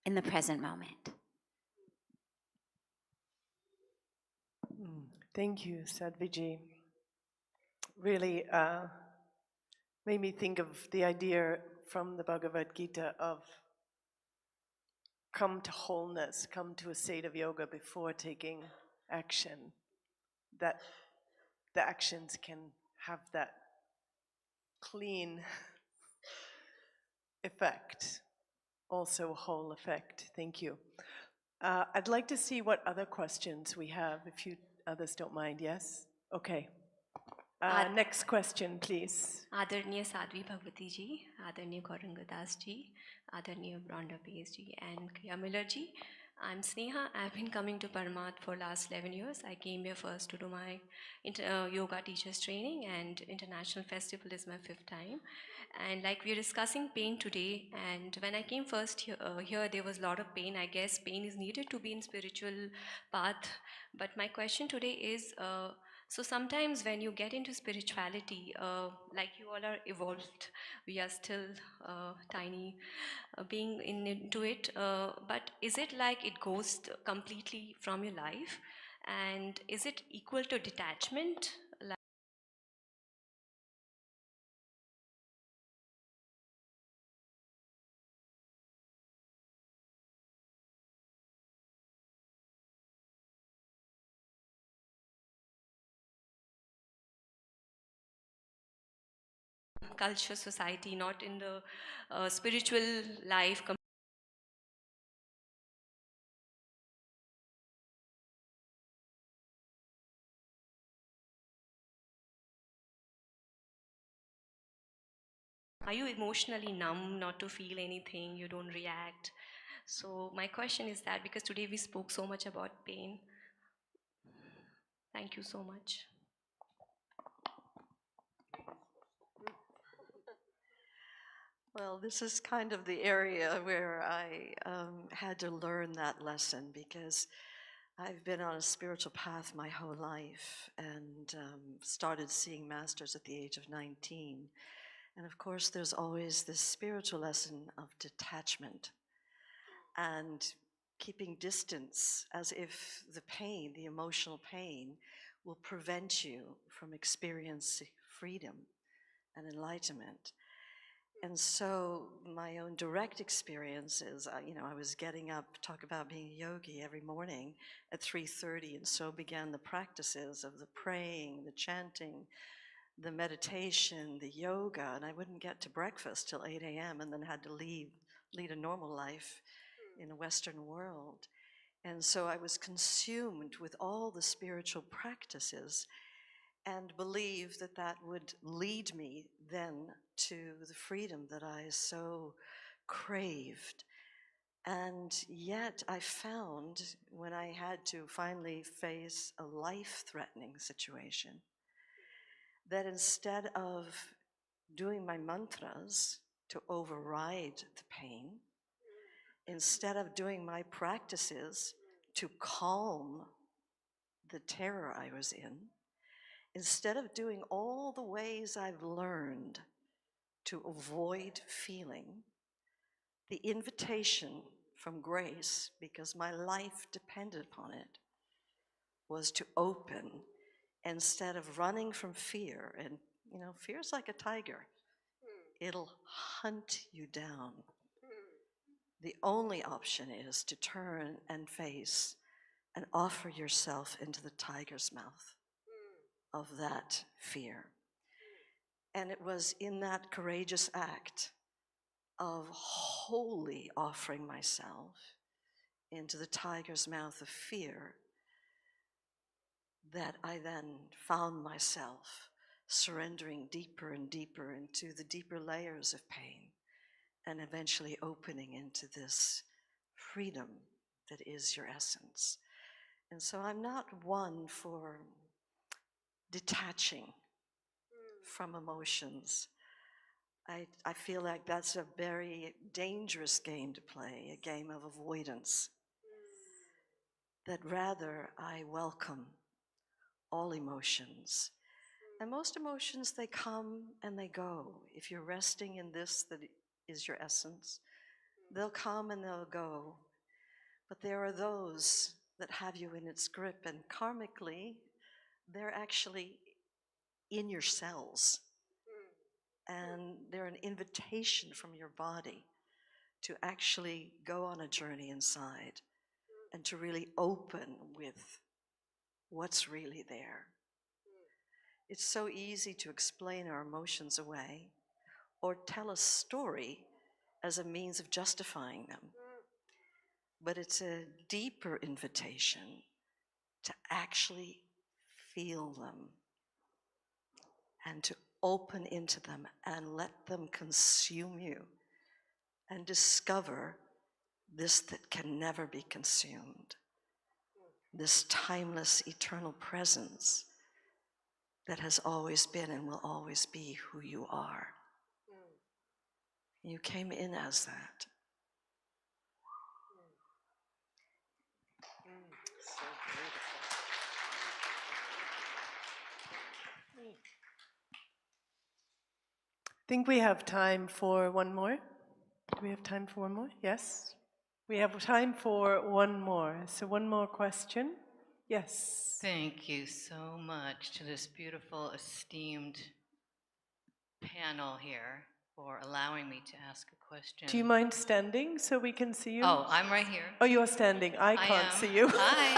in the present moment. Thank you, Sadhviji. Really made me think of the idea from the Bhagavad Gita of come to wholeness, come to a state of yoga before taking action. That the actions can have that clean effect, also whole effect. Thank you. I'd like to see what other questions we have, if you others don't mind. Yes? Okay. Next question, please. Adarniya Sadhvi Bhagawati ji, Adarniya Gauranga Das ji, Adarniya Branda ji, and Kriya Miller ji. I'm Sneha. I've been coming to Parmarth for last 11 years. I came here first to do my yoga teachers training, and International Festival is my 5th time. And like we're discussing pain today, and when I came first here there was a lot of pain. I guess pain is needed to be in spiritual path. But my question today is, so sometimes when you get into spirituality, like you all are evolved, we are still tiny being into it, but is it like it goes completely from your life? And is it equal to detachment? Like culture, society, not in the spiritual life. Are you emotionally numb, not to feel anything, you don't react? So my question is that, because today we spoke so much about pain. Thank you so much. Well, this is kind of the area where I had to learn that lesson, because I've been on a spiritual path my whole life, and started seeing masters at the age of 19. And of course, there's always this spiritual lesson of detachment and keeping distance, as if the pain, the emotional pain, will prevent you from experiencing freedom and enlightenment. And so my own direct experience is, I was getting up, talk about being a yogi, every morning at 3:30, and so began the practices of the praying, the chanting, the meditation, the yoga, and I wouldn't get to breakfast till 8 a.m. and then had to lead a normal life in a Western world. And so I was consumed with all the spiritual practices and believed that that would lead me then to the freedom that I so craved. And yet I found, when I had to finally face a life-threatening situation, that instead of doing my mantras to override the pain, instead of doing my practices to calm the terror I was in, instead of doing all the ways I've learned to avoid feeling, the invitation from grace, because my life depended upon it, was to open instead of running from fear. And fear's like a tiger. It'll hunt you down. The only option is to turn and face and offer yourself into the tiger's mouth of that fear. And it was in that courageous act of wholly offering myself into the tiger's mouth of fear that I then found myself surrendering deeper and deeper into the deeper layers of pain, and eventually opening into this freedom that is your essence. And so I'm not one for detaching from emotions. I feel like that's a very dangerous game to play, a game of avoidance. That rather I welcome all emotions. And most emotions, they come and they go. If you're resting in this that is your essence, they'll come and they'll go. But there are those that have you in its grip, and karmically, they're actually in your cells. And they're an invitation from your body to actually go on a journey inside and to really open with what's really there. It's so easy to explain our emotions away or tell a story as a means of justifying them. But it's a deeper invitation to actually feel them. and to open into them and let them consume you and discover this that can never be consumed, this timeless, eternal presence that has always been and will always be who you are. You came in as that. So beautiful. I think we have time for one more. Do we have time for one more? Yes. We have time for one more. So one more question. Yes. Thank you so much to this beautiful, esteemed panel here for allowing me to ask a question. Do you mind standing so we can see you? Oh, I'm right here. Oh, you are standing. I can't am. see you. Hi.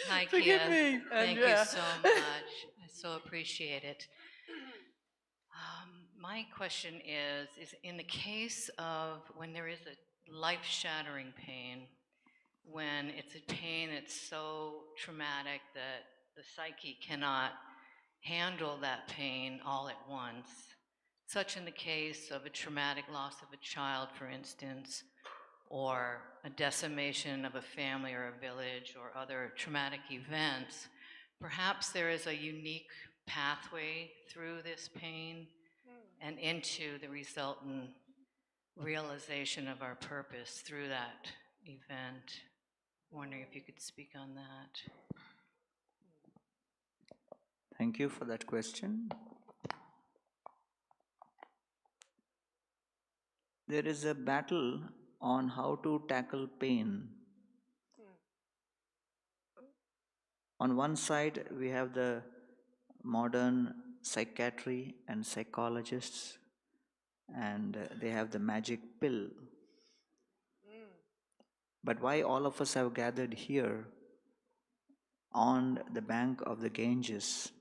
Hi, Forgive Kia. me. Thank you so much. I so appreciate it. My question is in the case of when there is a life-shattering pain, when it's a pain that's so traumatic that the psyche cannot handle that pain all at once, such in the case of a traumatic loss of a child, for instance, or a decimation of a family or a village or other traumatic events, perhaps there is a unique pathway through this pain and into the resultant realization of our purpose through that event. Wondering if you could speak on that. Thank you for that question. There is a battle on how to tackle pain. On one side, we have the modern psychiatry and psychologists, and they have the magic pill. But why all of us have gathered here on the bank of the Ganges,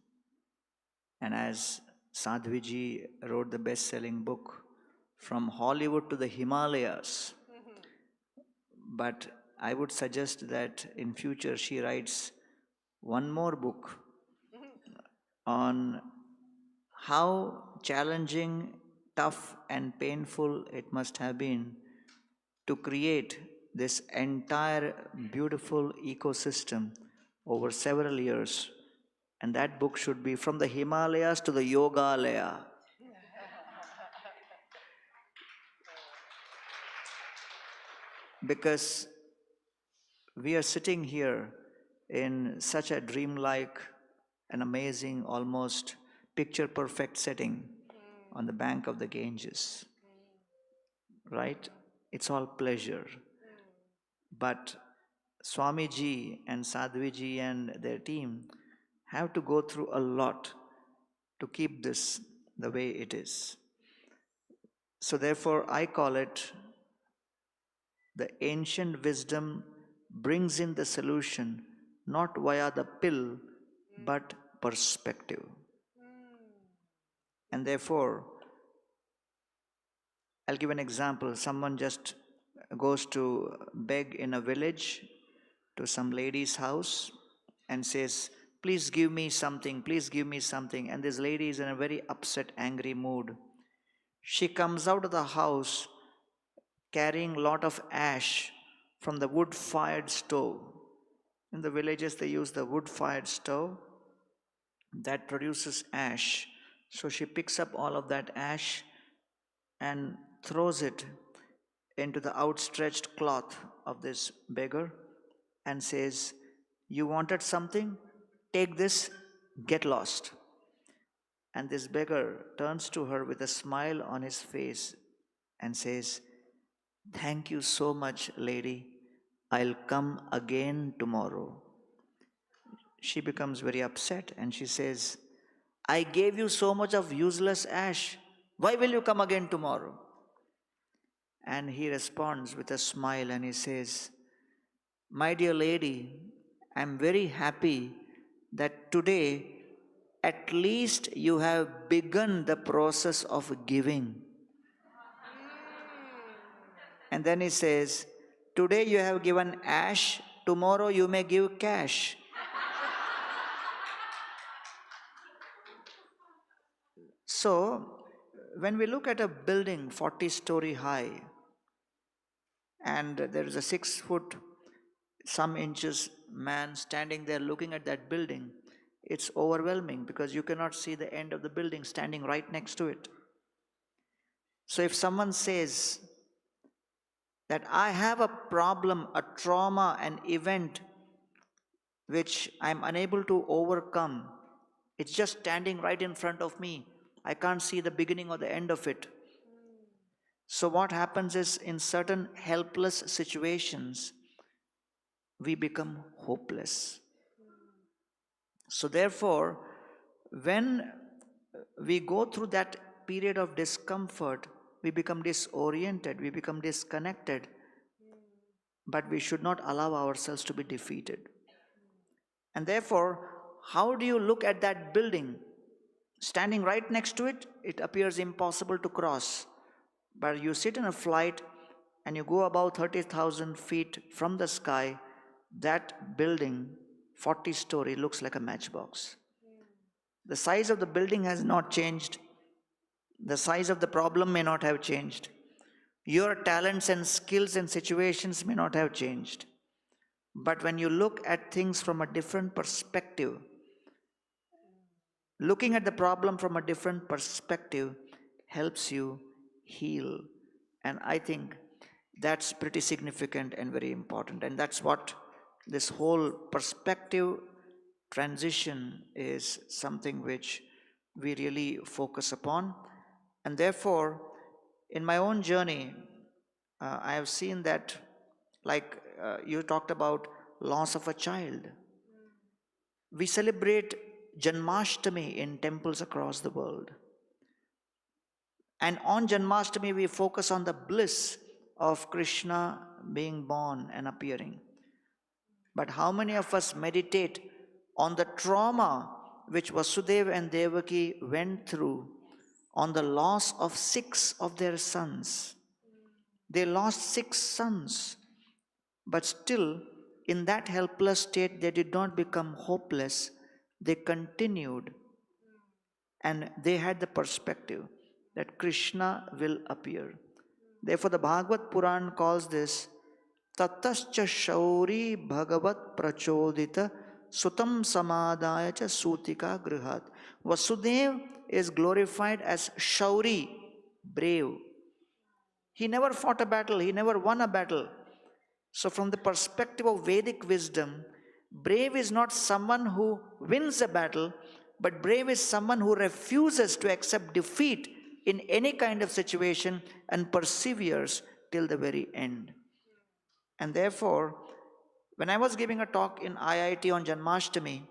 and as Sadhviji wrote the best-selling book, From Hollywood to the Himalayas, but I would suggest that in future she writes one more book on how challenging, tough and painful it must have been to create this entire beautiful ecosystem over several years. And that book should be From the Himalayas to the Yogalaya. Because we are sitting here in such a dreamlike, an amazing, almost picture-perfect setting on the bank of the Ganges, right? It's all pleasure. But Swamiji and Sadhviji and their team have to go through a lot to keep this the way it is. So therefore, I call it the ancient wisdom brings in the solution, not via the pill, but perspective. And therefore, I'll give an example. Someone just goes to beg in a village to some lady's house and says, please give me something, please give me something. And this lady is in a very upset, angry mood. She comes out of the house carrying a lot of ash from the wood-fired stove. In the villages, they use the wood-fired stove that produces ash. So she picks up all of that ash and throws it into the outstretched cloth of this beggar and says, you wanted something? Take this, get lost. And this beggar turns to her with a smile on his face and says, thank you so much, lady. I'll come again tomorrow. She becomes very upset and she says, I gave you so much of useless ash. Why will you come again tomorrow? And he responds with a smile and he says, my dear lady, I'm very happy that today at least you have begun the process of giving. And then he says, today you have given ash, tomorrow you may give cash. So, when we look at a building 40-story high, and there is a 6 foot some inches man standing there looking at that building, it's overwhelming because you cannot see the end of the building standing right next to it. So if someone says that I have a problem, a trauma, an event which I'm unable to overcome, it's just standing right in front of me, I can't see the beginning or the end of it. So what happens is, in certain helpless situations, we become hopeless. So therefore, when we go through that period of discomfort, we become disoriented, we become disconnected, but we should not allow ourselves to be defeated. And therefore, how do you look at that building? Standing right next to it, it appears impossible to cross. But you sit in a flight and you go about 30,000 feet from the sky, that building, 40-story, looks like a matchbox. The size of the building has not changed. The size of the problem may not have changed. Your talents and skills and situations may not have changed. But when you look at things from a different perspective, looking at the problem from a different perspective helps you heal. And I think that's pretty significant and very important. And that's what this whole perspective transition is, something which we really focus upon. And therefore, in my own journey, I have seen that, like you talked about loss of a child. We celebrate Janmashtami in temples across the world. And on Janmashtami, we focus on the bliss of Krishna being born and appearing. But how many of us meditate on the trauma which Vasudeva and Devaki went through on the loss of 6 of their sons? They lost 6 sons, but still, in that helpless state, they did not become hopeless. They continued, and they had the perspective that Krishna will appear. Therefore, the Bhagavad Puran calls this Tatascha Shauri Bhagavat Prachodita Sutam Samadaya Cha Sutika Grihat. Vasudev is glorified as Shauri, brave. He never fought a battle, he never won a battle. So from the perspective of Vedic wisdom, brave is not someone who wins a battle, but brave is someone who refuses to accept defeat in any kind of situation and perseveres till the very end. And therefore, when I was giving a talk in IIT on Janmashtami,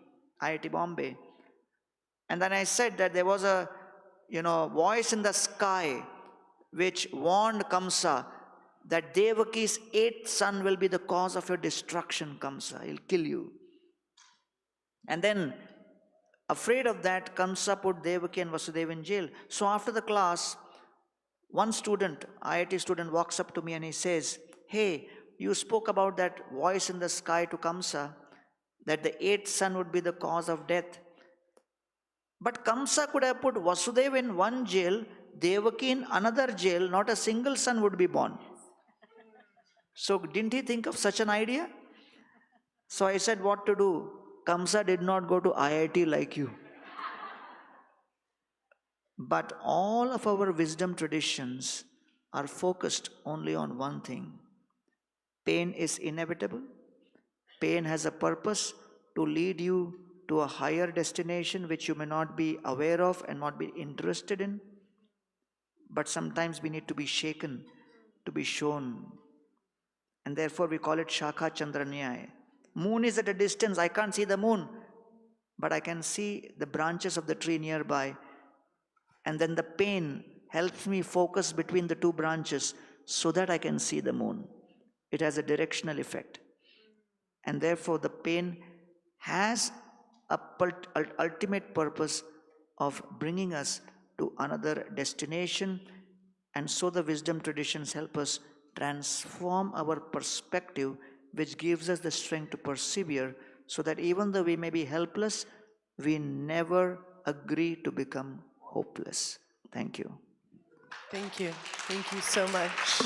IIT Bombay, and then I said that there was a voice in the sky which warned Kamsa that Devaki's 8th son will be the cause of your destruction, Kamsa. He'll kill you. And then, afraid of that, Kamsa put Devaki and Vasudeva in jail. So after the class, one student, IIT student, walks up to me and he says, hey, you spoke about that voice in the sky to Kamsa, that the 8th son would be the cause of death. But Kamsa could have put Vasudeva in one jail, Devaki in another jail, not a single son would be born. So didn't he think of such an idea? So I said, what to do? Kamsa did not go to IIT like you. But all of our wisdom traditions are focused only on one thing. Pain is inevitable. Pain has a purpose to lead you to a higher destination which you may not be aware of and not be interested in. But sometimes we need to be shaken, to be shown. And therefore we call it Shakha Chandra Nyaya. Moon is at a distance, I can't see the moon, but I can see the branches of the tree nearby. And then the pain helps me focus between the 2 branches so that I can see the moon. It has a directional effect. And therefore the pain has a ultimate purpose of bringing us to another destination. And so the wisdom traditions help us transform our perspective, which gives us the strength to persevere, so that even though we may be helpless, we never agree to become hopeless. Thank you. Thank you. Thank you so much.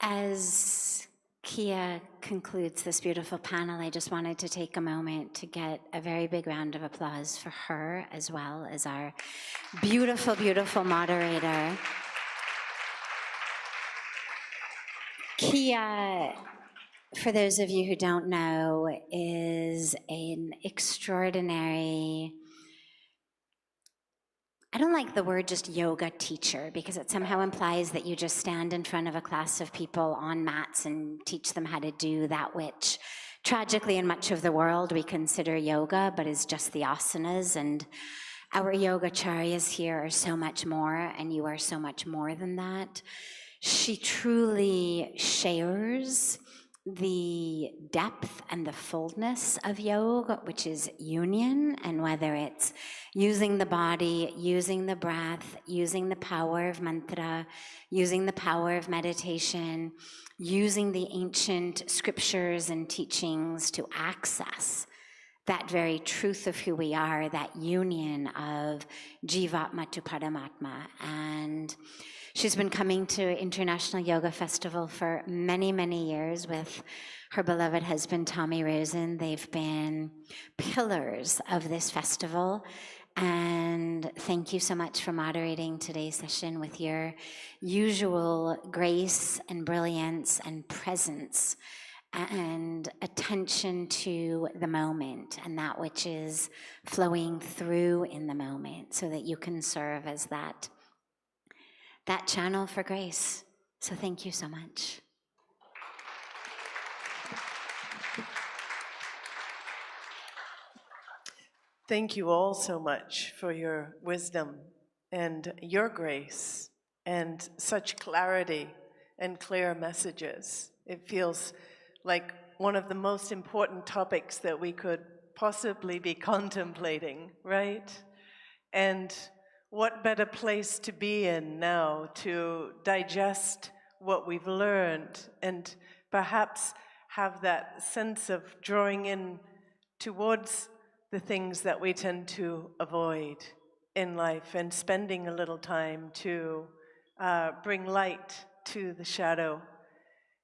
As Kia concludes this beautiful panel, I just wanted to take a moment to get a very big round of applause for her, as well as our beautiful, beautiful moderator. Kia, for those of you who don't know, is an extraordinary, I don't like the word just yoga teacher, because it somehow implies that you just stand in front of a class of people on mats and teach them how to do that which tragically in much of the world we consider yoga, but is just the asanas. And our yogacharyas here are so much more, and you are so much more than that. She truly shares the depth and the fullness of yoga, which is union, and whether it's using the body, using the breath, using the power of mantra, using the power of meditation, using the ancient scriptures and teachings to access that very truth of who we are, that union of Jivatma to Paramatma. And she's been coming to International Yoga Festival for many, many years with her beloved husband, Tommy Rosen. They've been pillars of this festival. And thank you so much for moderating today's session with your usual grace and brilliance and presence and attention to the moment and that which is flowing through in the moment, so that you can serve as that channel for grace. So thank you so much. Thank you all so much for your wisdom and your grace and such clarity and clear messages. It feels like one of the most important topics that we could possibly be contemplating, right? And what better place to be in now to digest what we've learned and perhaps have that sense of drawing in towards the things that we tend to avoid in life and spending a little time to bring light to the shadow,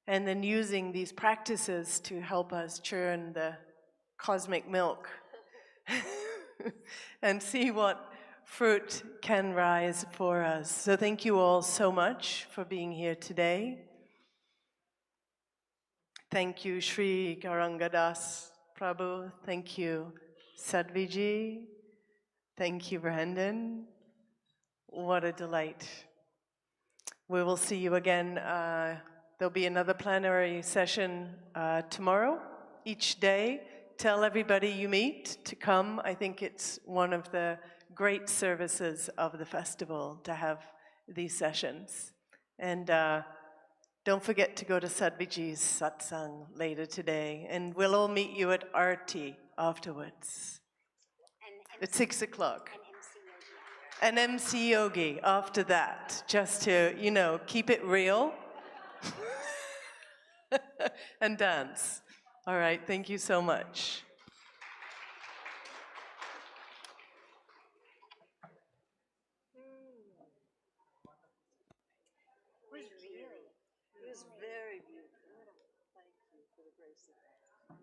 and then using these practices to help us churn the cosmic milk and see what fruit can rise for us. So thank you all so much for being here today. Thank you, Shri Gauranga Das Prabhu. Thank you, Sadhviji. Thank you, Brandon. What a delight. We will see you again. There'll be another plenary session tomorrow, each day. Tell everybody you meet to come. I think it's one of the great services of the festival to have these sessions. And don't forget to go to Sadhviji's satsang later today. And we'll all meet you at Arti afterwards. At 6 o'clock. An MC Yogi after that, just to, keep it real and dance. All right, thank you so much. It was very beautiful. Thank you for the grace of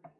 that.